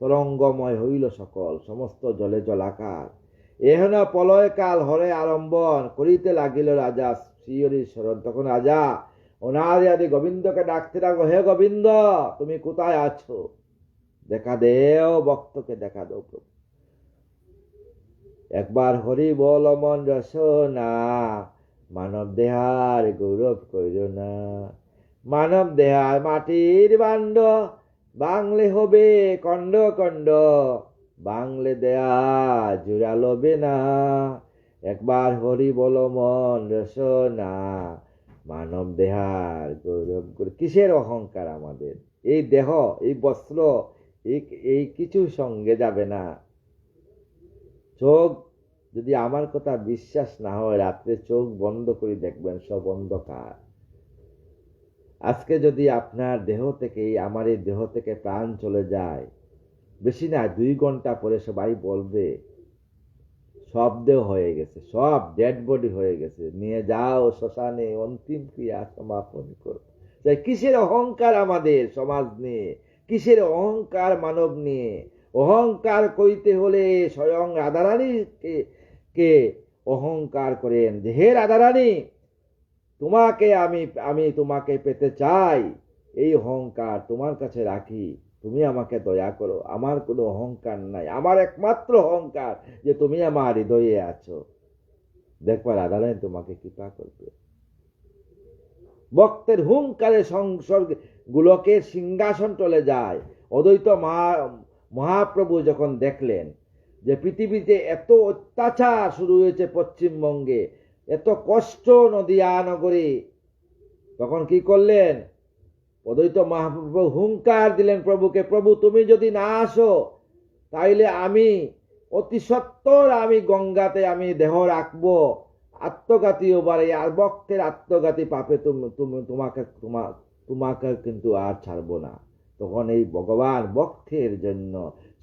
তরঙ্গময় হইল সকল, সমস্ত জলে জলাকার। এহেন প্রলয়কাল হরে আরম্ভন, করিতে লাগিল রাজা শ্রীহরির স্মরণ। তখন রাজা অনাদি আদি গোবিন্দকে ডাকতে থাকো, হে গোবিন্দ তুমি কোথায় আছো, দেখা দেও, ভক্তকে দেখা দাও প্রভু। একবার হরি বল মন রসনা, মানব দেহার গৌরব কইর না। মানব দেহার মাটির বান্ড, বাংলে হবে কণ্ড কণ্ড, বাংলে দেয়া জোড়া লবে না। একবার হরি বল মন রসনা, মানব দেহার গৌরব কইর। কিসের অহংকার আমাদের? এই দেহ, এই বস্ত্র, এই কিছু সঙ্গে যাবে না। চোখ, যদি আমার কথা বিশ্বাস না হয়, রাত্রে চোখ বন্ধ করে দেখবেন, সব অন্ধকার। আজকে যদি আপনার দেহ থেকে, আমার এই দেহ থেকে প্রাণ চলে যায়, বেশি না 2 ঘন্টা পরে সবাই বলবে সব দেহ হয়ে গেছে, সব ডেড বডি হয়ে গেছে, নিয়ে যাও শ্মশানে, অন্তিম ক্রিয়া সমাপন করো। তাই কিসের অহংকার আমাদের সমাজ নিয়ে, কিসের অহংকার মানব নিয়ে? অহংকার করিতে হলে স্বয়ং রাধারানীকে কে অহংকার করেন যে, হে রাধারানী তোমাকে আমি তোমাকে পেতে চাই, এই অহংকার তোমার কাছে রাখি, তুমি আমাকে দয়া করো। আমার কোনো অহংকার নাই, আমার একমাত্র অহংকার যে তুমি আমার হৃদয়ে আছো। দেখবা রাধারানী তোমাকে কৃপা করবে। ভক্তের হুঙ্কারে সংসর্গ গোলকের সিংহাসন চলে যায়। অদ্বৈত মহাপ্রভু যখন দেখলেন যে পৃথিবীতে এত অত্যাচার শুরু হয়েছে পশ্চিমবঙ্গে, এত কষ্ট নদিয়া নগরে, তখন কি করলেন? অদ্বৈত মহাপ্রভু হুঙ্কার দিলেন প্রভুকে, প্রভু তুমি যদি না আসো তাইলে আমি অতি সত্বর আমি গঙ্গাতে আমি দেহ রাখবো, আত্মঘাতী ওবারে, আর ভক্তের আত্মঘাতী পাপে তোমাকে কিন্তু আর ছাড়বো না। তখন এই ভগবান ভক্তের জন্য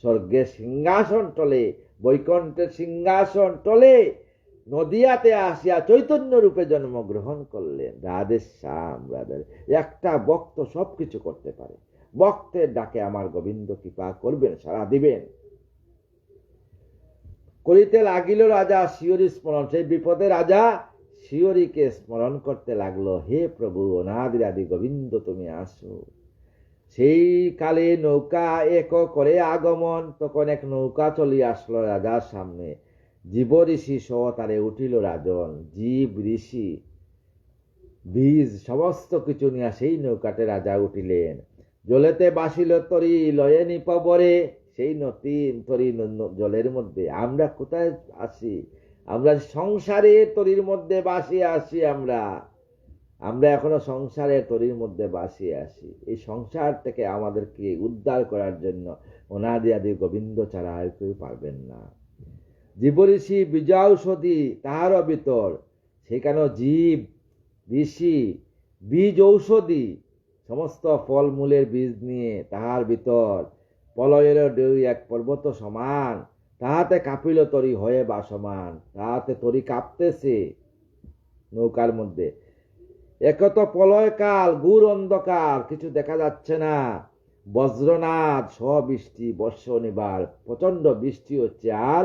স্বর্গের সিংহাসন টলে, বৈকুণ্ঠের সিংহাসন টলে নদিয়াতে আসিয়া চৈতন্য রূপে জন্মগ্রহণ করলেন। রাধে শ্যাম রাধে। একটা ভক্ত সবকিছু করতে পারে। ভক্তের ডাকে আমার গোবিন্দ কৃপা করবেন, সারা দিবেন। করিতে লাগিল রাজা শিয়রি স্মরণ। সেই বিপদে রাজা শিয়রিকে স্মরণ করতে লাগলো, হে প্রভু অনাদি আদি গোবিন্দ তুমি আসো। সেই কালে নৌকা এক করে আগমন। তখন এক নৌকা চলিয়ে আসলো রাজার সামনে। জীব ঋষি সহ তারে উঠিল রাজন। জীব ঋষি বীজ সমস্ত কিছু নিয়ে সেই নৌকাতে রাজা উঠিলেন। জলেতে বাসিল তরি লয়ে নিপবরে। সেই নতুন তরি জলের মধ্যে। আমরা কোথায় আসি? আমরা সংসারের তরির মধ্যে বাসিয়ে আসি। আমরা এখনো সংসারের তরির মধ্যে বাসিয়ে আসি। এই সংসার থেকে আমাদেরকে উদ্ধার করার জন্য অনাদি আদি গোবিন্দ ছাড়া আর কেউ পারবেন না। জীব ঋষি বীজাঔষধি তাহারও ভিতর। সেখানে জীব ঋষি বীজ ঔষধি, সমস্ত ফলমূলের বীজ নিয়ে তাহার ভিতর। প্রলয়ের ঢেউ এক পর্বত সমান, তাহাতে কাঁপিল তরি হয়ে বাসমান। তাহাতে তরি কাঁপতেছে নৌকার মধ্যে। একত প্রলয়কাল, ঘোর অন্ধকার, কিছু দেখা যাচ্ছে না। বজ্রনাদ সহ বৃষ্টি, বর্ষণিবার প্রচন্ড বৃষ্টি হচ্ছে, আর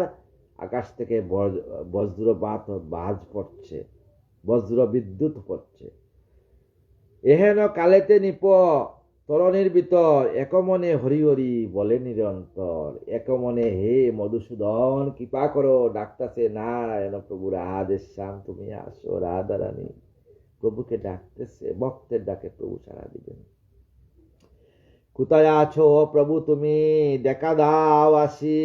আকাশ থেকে বজ্রপাত বাজ পড়ছে, বজ্র বিদ্যুৎ পড়ছে। এহেন কালেতে নিপ তরণীর ভিতর, একমনে হরি হরি বলে নিরন্তর। একমনে হে মধুসূদন কৃপা করো, ডাকতেছে নারায়ণ প্রভু রাধে শ্যাম তুমি আসো রাধারানী। প্রভুকে ডাকতেছে, ভক্তের ডাকে প্রভু সাড়া দিবেন। কোথায় আছো প্রভু তুমি, দেখা দাও আসি।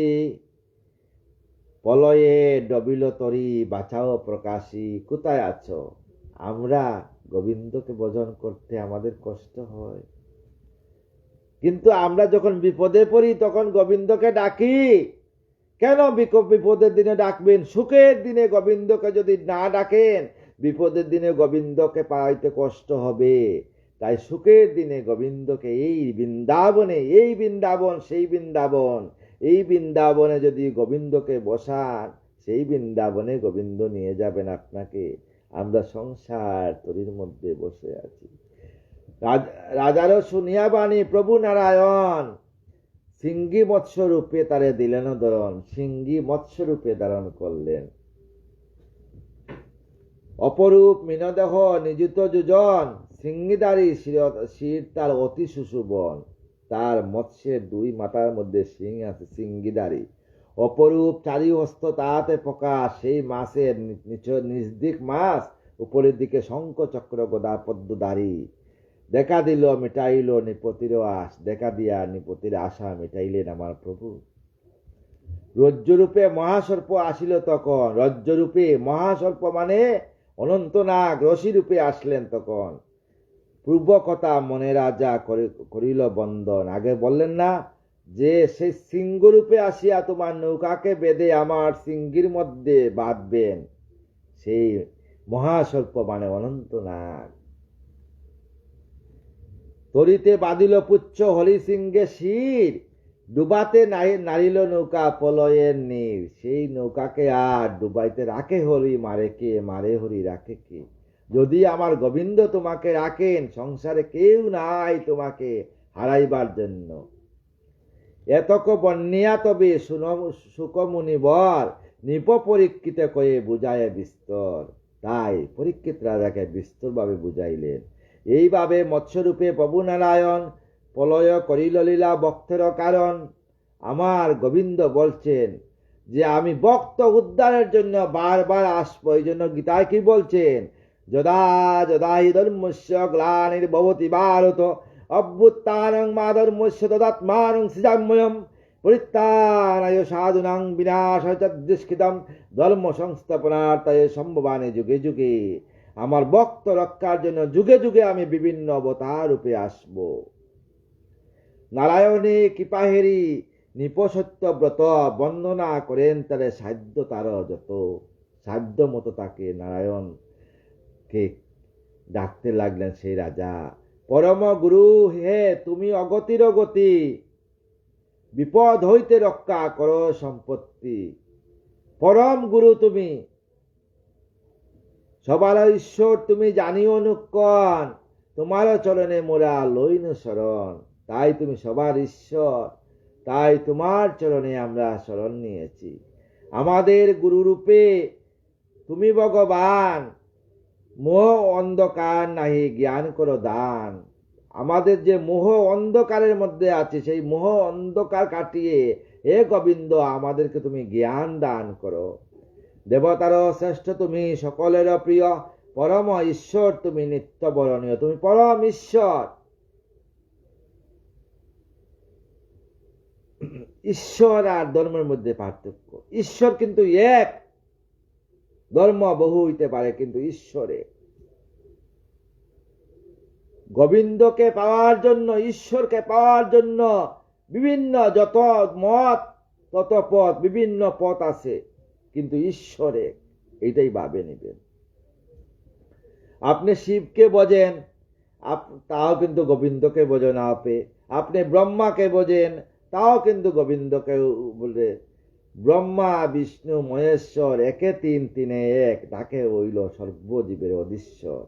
প্রলয়ে ডবিল তরি বাঁচাও প্রকাশী। কোথায় আছো? আমরা গোবিন্দকে ভজন করতে আমাদের কষ্ট হয়, কিন্তু আমরা যখন বিপদে পড়ি তখন গোবিন্দকে ডাকি। কেন বিপদের দিনে ডাকবেন? সুখের দিনে গোবিন্দকে যদি না ডাকেন, বিপদের দিনে গোবিন্দকে পাইতে কষ্ট হবে। তাই সুখের দিনে গোবিন্দকে, এই বৃন্দাবনে, এই বৃন্দাবন সেই বৃন্দাবন, এই বৃন্দাবনে যদি গোবিন্দকে বসান, সেই বৃন্দাবনে গোবিন্দ নিয়ে যাবেন আপনাকে। আমরা সংসার তরির মধ্যে বসে আছি। রাজারও শুনিয়া বাণী প্রভু নারায়ণ, সিংহী মৎস্য রূপে তারে দিলেন ধরন, সিংহী মৎস্য রূপে ধারণ করলেন। অপরূপ মিনদেহ নিযুত যোজন, সিংহীদারি শির তার অতি সুশোভন। তার মৎস্যের দুই মাথার মধ্যে সিং আছে, সিংহীদারি। অপরূপ চারিহস্ত তাহাতে প্রকাশ, সেই মাছের নিজ মাছ, উপরের দিকে শঙ্খ চক্র গদা পদ্মধারী। দেখা দিল মিটাইল নিপতির আশ, দেখা দিয়া নিপতির আশা মিটাইলেন আমার প্রভু। রজ্জুরূপে মহাসর্প আসিল তখন, রজ্জুরূপে মহাসর্প মানে অনন্তনাগ রশিরূপে আসলেন তখন। পূর্ব কথা মনে রাজা করিল বন্দন। আগে বললেন না যে সেই সিংহরূপে আসিয়া তোমার নৌকাকে বেঁধে আমার সিংহীর মধ্যে বাঁধবেন, সেই মহাসর্প মানে অনন্তনাগ। তরিতে বাঁধিল পুচ্ছ হরি সিংহে শির, ডুবাতে নারিল নৌকা প্রলয়ের নীর। সেই নৌকাকে আর ডুবাইতে রাখে হরি, মারে কে? মারে হরি, রাখে কে? যদি আমার গোবিন্দ তোমাকে রাখেন, সংসারে কেউ নাই তোমাকে হারাইবার জন্য। এতক বন্যা তবে সুকমুনিবর, নিপ পরীক্ষিত কয়ে বুঝায় বিস্তর। তাই পরীক্ষিত রাজাকে বিস্তরভাবে বুঝাইলেন। এইভাবে মৎস্যরূপে প্রভু নারায়ণ প্রলয় করিল লীলা ভক্তের কারণ। আমার গোবিন্দ বলছেন যে আমি ভক্ত উদ্ধারের জন্য বারবার আসবো। এই জন্য গীতায় কি বলছেন? যদা যদা হি ধর্মস্য গ্লানির্ভবতি ভারত, অভ্যুত্থানং মা ধর্মস্য তদাত্মানং সৃজাম্যহম, পরিত্রাণায় সাধুনাং বিনাশায় চ দুষ্কৃতম, ধর্ম সংস্থাপনার্থায় সম্ভবামি যুগে যুগে। আমার ভক্ত রক্ষার জন্য যুগে যুগে আমি বিভিন্ন অবতার রূপে আসব। নারায়ণে কৃপাহেরি নিপসত্য ব্রত, বন্দনা করেন তারে সাধ্য তার যত। সাধ্য মতো তাকে নারায়ণকে ডাকতে লাগলেন সেই রাজা। পরম গুরু হে তুমি অগতির গতি, বিপদ হইতে রক্ষা করো সম্পত্তি। পরম গুরু তুমি, সবার ঈশ্বর তুমি, জানিও অনুক্ষণ, তোমার চরণে মোরা লইন শরণ। তাই তুমি সবার ঈশ্বর, তাই তোমার চরণে আমরা শরণ নিয়েছি। আমাদের গুরুরূপে তুমি ভগবান, মোহ অন্ধকার নাহি জ্ঞান করো দান। আমাদের যে মোহ অন্ধকারের মধ্যে আছে, সেই মোহ অন্ধকার কাটিয়ে হে গোবিন্দ আমাদেরকে তুমি জ্ঞান দান করো। দেবতার শ্রেষ্ঠ তুমি, সকলের প্রিয়, পরম ঈশ্বর তুমি, নিত্য বরণীয় তুমি পরম ঈশ্বর। ঈশ্বর আর ধর্মের মধ্যে পার্থক্য। ঈশ্বর কিন্তু এক, ধর্ম বহু হইতে পারে কিন্তু ঈশ্বরে। গোবিন্দকে পাওয়ার জন্য, ঈশ্বরকে পাওয়ার জন্য বিভিন্ন যত মত তত পথ, বিভিন্ন পথ আছে, কিন্তু ঈশ্বরে এইটাই ভাবে নিবেন। আপনি শিবকে বোঝেন, তাও কিন্তু গোবিন্দকে বোঝে না আপে। আপনি ব্রহ্মাকে বোঝেন, তাও কিন্তু গোবিন্দকে বলে। ব্রহ্মা বিষ্ণু মহেশ্বর একে তিন, তিনে এক, তাকে হইল সর্বজীবের অধীশ্বর,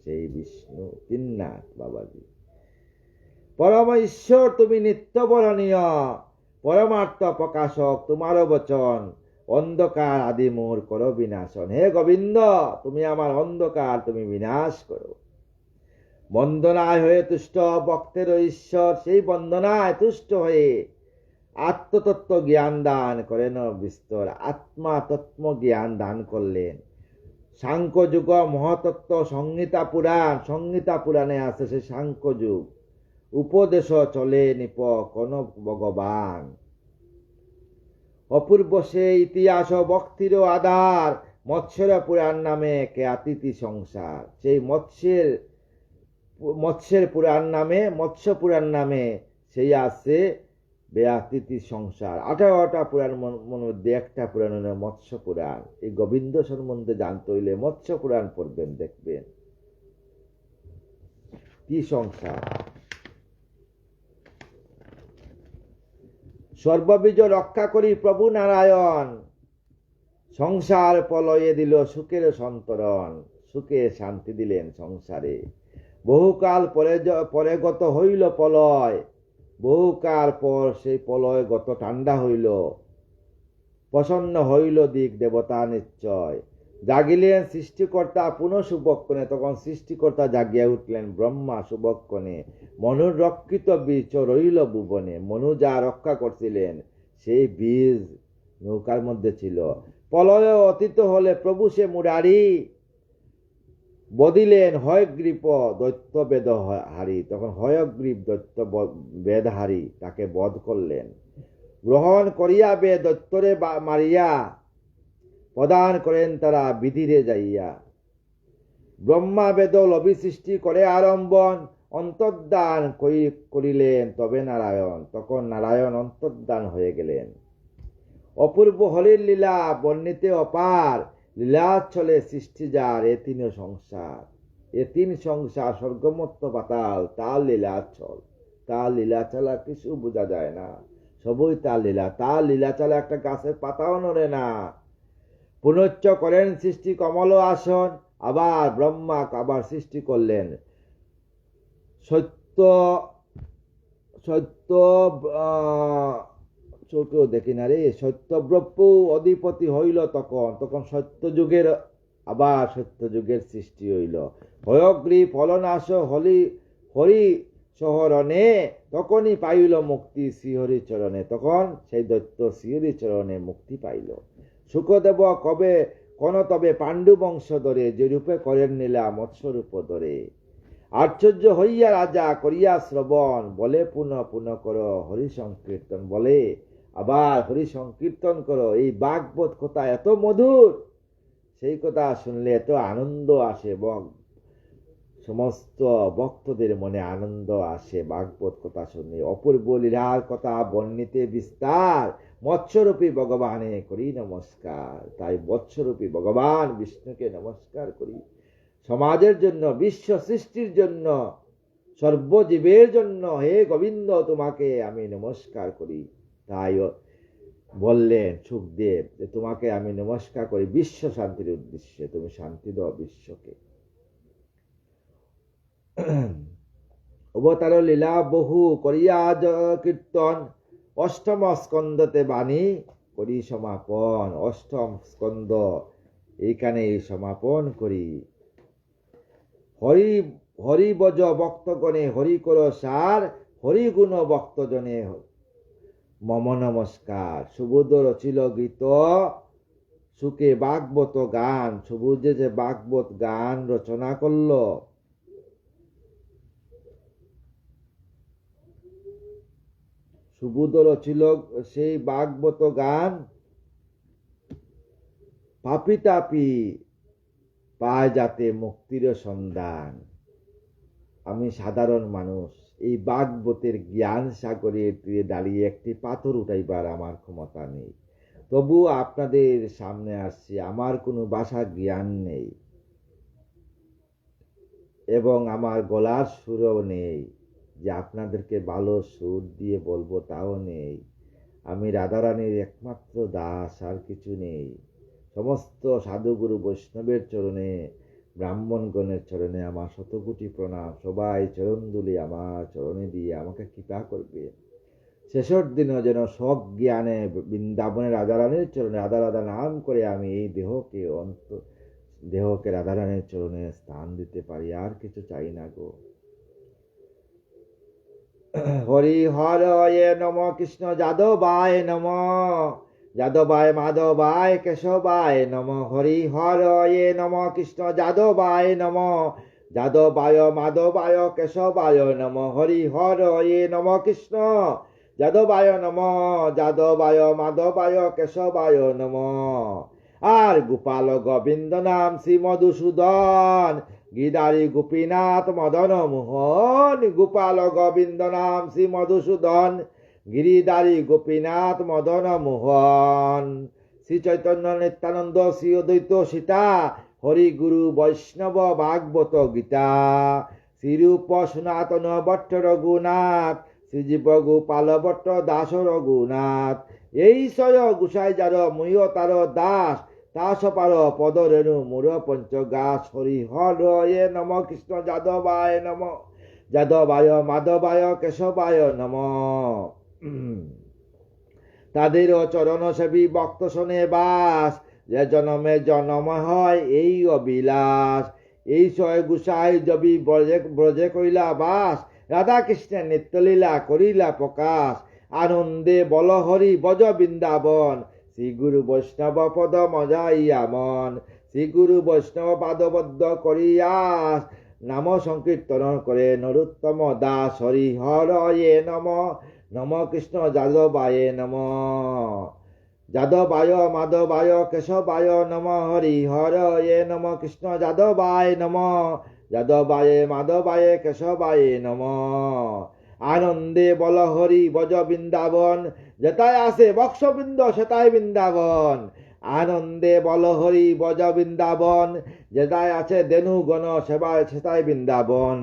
সেই বিষ্ণু তিননাথ বাবাজি। পরম ঈশ্বর তুমি নিত্য বরণীয়, পরমার্থ প্রকাশক তোমার বচন, অন্ধকার আদি মোর করো বিনাশন। হে গোবিন্দ তুমি আমার অন্ধকার তুমি বিনাশ করো। বন্দনায় হয়ে তুষ্ট ভক্তের ঈশ্বর, সেই বন্দনায় তুষ্ট হয়ে আত্মতত্ত্ব জ্ঞান দান করেন বিস্তর। আত্মা তত্ত্ব জ্ঞান দান করলেন। সাংখ্য যুগ মহাতত্ত্ব সংহিতা পুরাণ, সংহিতা পুরাণে আছে সে সাংখ্য যুগ। উপদেশ চলে নিপ কোন ভগবান, অপূর্ব সে ইতিহাস ভক্তির আধার, মৎস্যের পুরাণ নামে খ্যাতিতি সংসার। সেই মৎস্যের পুরাণ নামে, মৎস্য পুরাণ নামে সেই আছে বেয়াতিথি সংসার। 18টা পুরাণ মধ্যে একটা পুরাণ হলো মৎস্য পুরাণ। এই গোবিন্দ সম্বন্ধে জানতে হইলে মৎস্য পুরাণ পড়বেন, দেখবেন কি সংসার। সর্ববীজ রক্ষা করি প্রভু নারায়ণ, সংসার প্রলয়ে দিল সুখের সন্তরণ। সুখে শান্তি দিলেন সংসারে। বহুকাল পরে গত হইল প্রলয়, বহুকাল পর সেই প্রলয় গত ঠান্ডা হইল, প্রসন্ন হইল দিক দেবতা নিশ্চয়। জাগিলেন সৃষ্টিকর্তা পুনঃ শুভক্ষণে, তখন সৃষ্টিকর্তা জাগিয়া উঠলেন ব্রহ্মা শুভক্ষণে। মনুর রক্ষিত বীজ রইল ভুবনে, মনু যা রক্ষা করছিলেন সেই বীজ নৌকার মধ্যে ছিল। প্রলয় অতীত হলে প্রভু সে মুরারি, বদিলেন হয়গ্রীব দৈত্য বেদ হারি। তখন হয়গ্রীব দৈত্য বেদহারি তাকে বধ করলেন। গ্রহণ করিয়া বে দৈত্যরে মারিয়া, প্রদান করেন তারা বিধিরে যাইয়া। ব্রহ্মা বেদ লবি সৃষ্টি করে আরম্ভন, অন্তর্দান করিলেন তবে নারায়ণ। তখন নারায়ণ অন্তর্দান হয়ে গেলেন। অপূর্ব হরির লীলা বর্ণিতে অপার, লীলাচ্ছলে সৃষ্টি যার এ তিন সংসার। এ তিন সংসার স্বর্গমত্ত পাতাল, তার লীলাচ্ছল। তার লীলা ছাড়া কিছু বোঝা যায় না, সবই তার লীলা। তার লীলা ছাড়া একটা গাছের পাতাও নড়ে না। পুনশ্চ করেন সৃষ্টি কমল আসন, আবার ব্রহ্মা আবার সৃষ্টি করলেন। চোখেও দেখি না রে, সত্যব্রহ্ম অধিপতি হইল তখন। তখন সত্যযুগের আবার সত্যযুগের সৃষ্টি হইল। হয়গ্রীব ফলনাশ হরি শহরণে, তখনই পাইল মুক্তি শ্রীহরি চরণে। তখন সেই দৈত্য শ্রীহরি চরণে মুক্তি পাইল। শুকদেব কবে কোন তবে পাণ্ডু বংশ ধরে, যে রূপে করেন নীলা মৎস্যরূপ ধরে। আশ্চর্য হইয়া রাজা করিয়া শ্রবণ, বলে পুনঃ পুনঃ করো হরি সংকীর্তন। বলে আবার হরি সংকীর্তন করো। এই ভাগবত কথা এত মধুর, সেই কথা শুনলে এত আনন্দ আসে, সমস্ত ভক্তদের মনে আনন্দ আসে ভাগবত কথা শুনে। অপূর্ব লীলার কথা বর্ণিতে বিস্তার, মৎস্যরূপী ভগবানে করি নমস্কার। তাই মৎস্যরূপী ভগবান বিষ্ণুকে নমস্কার করি। সমাজের জন্য, বিশ্ব সৃষ্টির জন্য, সর্বজীবের জন্য হে গোবিন্দ তোমাকে আমি নমস্কার করি। তাই বললেন সুখদেব যে তোমাকে আমি নমস্কার করি বিশ্ব শান্তির উদ্দেশ্যে, তুমি শান্তি দাও বিশ্বকে। অবতার লীলা বহু করিয়া কীর্তন, অষ্টম স্কন্ধতে বাণী করি সমাপন। অষ্টম স্কন্ধ এইখানে সমাপন করি। হরি বজ ভক্তগণে হরি কর সার, হরি গুণ ভক্তজনে মম নমস্কার। সুবোধ রচিল গীত সুখে ভাগবত গান। সুবোধে যে ভাগবত গান রচনা করল, সুবোধ রচিল সেই ভাগবত গান, পাপি তাপি পায় যাতে মুক্তির সন্ধান। আমি সাধারণ মানুষ, এই ভাগবতের জ্ঞান সাগরের তীরে দাঁড়িয়ে একটি পাথর উঠাইবার আমার ক্ষমতা নেই। তবু আপনাদের সামনে আসছি, আমার কোনো ভাষা জ্ঞান নেই এবং আমার গলার সুরও নেই যে আপনাদেরকে ভালো সুর দিয়ে বলবো, তাও নেই। আমি রাধারানীর একমাত্র দাস, আর কিছু নেই। সমস্ত সাধুগুরু বৈষ্ণবের চরণে, ব্রাহ্মণগণের চরণে আমার শতকোটি প্রণাম। সবাই চরণ দুলি আমার চরণে দিয়ে আমাকে কৃপা করবে। শেষের দিনও যেন সব জ্ঞানে বৃন্দাবনের রাধারানীর চরণে রাধা রাধা নাম করে আমি এই দেহকে রাধারানীর চরণে স্থান দিতে পারি, আর কিছু চাই না গো। হরি হরয়ে নম, কৃষ্ণ যাদবায় নম, যাদবায় মাধবায় কেশবায় নম। হরি হরয়ে নম, কৃষ্ণ যাদবায় নম, যাদবায় মাধবায় কেশবায় নম। হরি হরয়ে নম, কৃষ্ণ যাদবায় নম, যাদবায় মাধবায় কেশবায় নম। আর গোপাল গোবিন্দ নাম শ্রী মধুসূদন, গিদারি গোপীনাথ মদন মোহন। গোপাল গোবিন্দ নাম শ্রী মধুসূদন, গিরিধারী গোপীনাথ মদন মোহন। শ্রী চৈতন্য নিত্যানন্দ শ্রী অদ্বৈত সীতা, হরি গুরু বৈষ্ণব ভাগবত গীতা। শ্রীরূপ সনাতন ভট্ট রঘুনাথ, শ্রীজীব গোপাল ভট্ট দাস রঘুনাথ। এই সয় গুসাই যার মুয় তার দাস, দাস পার পদ রেণু মুর পঞ্চগাস। হরি হরয়ে নম, কৃষ্ণ যাদবায় নম, যাদবায় মাধবায় কেশবায় নমঃ। তাদের চরণ সেবী ভক্ত শোনে বাস, যে জনমে জনম হয় এই অবিলাস। এই ছয় গুসাই জবি ব্রজে কইলা বাস, রাধা কৃষ্ণের নিত্যলীলা করিলা প্রকাশ। আনন্দে বল হরি বজ বৃন্দাবন, শ্রী গুরু বৈষ্ণব পদ মজাইয়া মন। শ্রী গুরু বৈষ্ণব পাদবদ্ধ করিয়াস, নাম সংকীর্তন করে নরোত্তম দাস। হরি হরয়ে নম, নম কৃষ্ণ যাদবায় নম। যাদবায় মাধবায় কেশবায় নম, হরি হরয়ে নম কৃষ্ণ যাদবায় নম। যাদবায় মাধবায় কেশবায় নম। আনন্দে বল হরি বজ বৃন্দাবন, যেটায় আসে বক্ষবৃন্দ সেটাই বৃন্দাবন। আনন্দে বল হরি বজ বৃন্দাবন, যেটায় আছে ধেনুগণ সেটাই বৃন্দাবন।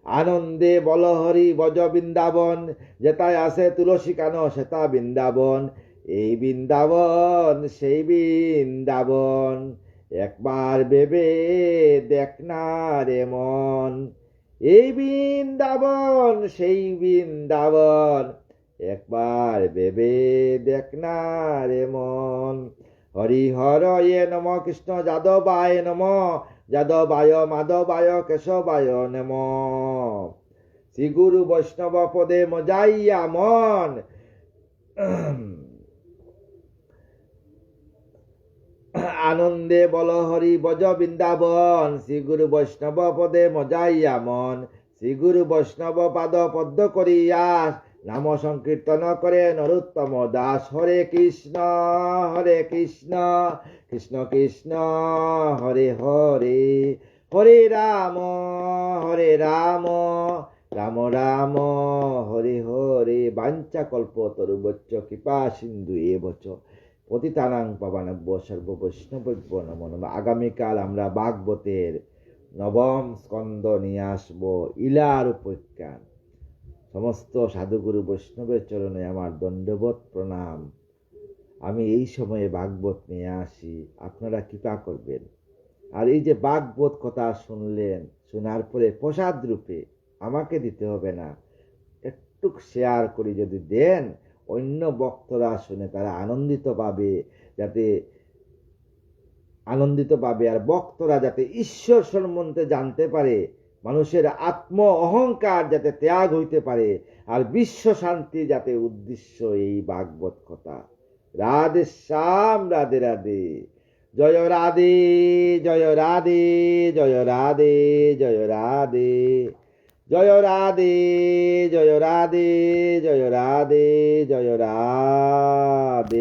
আনন্দে বল হরি বজ বৃন্দাবন, যেটায় আছে তুলসী কানো সেটা বৃন্দাবন। এই বৃন্দাবন সেই বৃন্দাবন, একবার ভেবে দেখ না রে মন। এই বৃন্দাবন সেই বৃন্দাবন, একবার ভেবে দেখ না রে মন। হরি হরয়ে নম কৃষ্ণ যাদবায় নম, যাদবায় মাধবায় কেশবায় নম। শ্রী গুরু বৈষ্ণব পদে মজাইয়া মন। আনন্দে বল হরি বজ বৃন্দাবন, শ্রী গুরু বৈষ্ণব পদে মজাইয়া মন। শ্রী গুরু বৈষ্ণব পাদ পদ্ম করিয়াস, নাম সংকীর্তন করে নরোত্তম দাস। হরে কৃষ্ণ কৃষ্ণ কৃষ্ণ হরে হরে, হরে রাম রাম রাম হরে হরে। বাঞ্ছা কল্প তরুবচ্চ কৃপা সিন্ধু এবচ পতিতানাং পাবনাভ্য সর্ব বৈষ্ণবভ্য নমো নমঃ। আগামীকাল আমরা ভাগবতের নবম স্কন্ধ নিয়ে আসবো, ইলার উপাখ্যান। সমস্ত সাধুগুরু বৈষ্ণবের চরণে আমার দণ্ডবোধ প্রণাম। আমি এই সময়ে ভাগবত নিয়ে আসি, আপনারা কৃপা করবেন। আর এই যে ভাগবত কথা শুনলেন, শোনার পরে প্রসাদ রূপে আমাকে দিতে হবে না, একটু শেয়ার করে যদি দেন, অন্য ভক্তরা শুনে তারা আনন্দিত পাবে। আর ভক্তরা যাতে ঈশ্বর সম্বন্ধে জানতে পারে, মানুষের আত্ম অহংকার যাতে ত্যাগ হইতে পারে, আর বিশ্ব শান্তি যাতে উদ্দেশ্য এই ভাগবত কথা। রাধে শ্যাম, রাধে রাধে। জয় রাধে জয় রাধে জয় রাধে জয় রাধে। জয় রাধে জয় রাধে জয় রাধে জয় রাধে।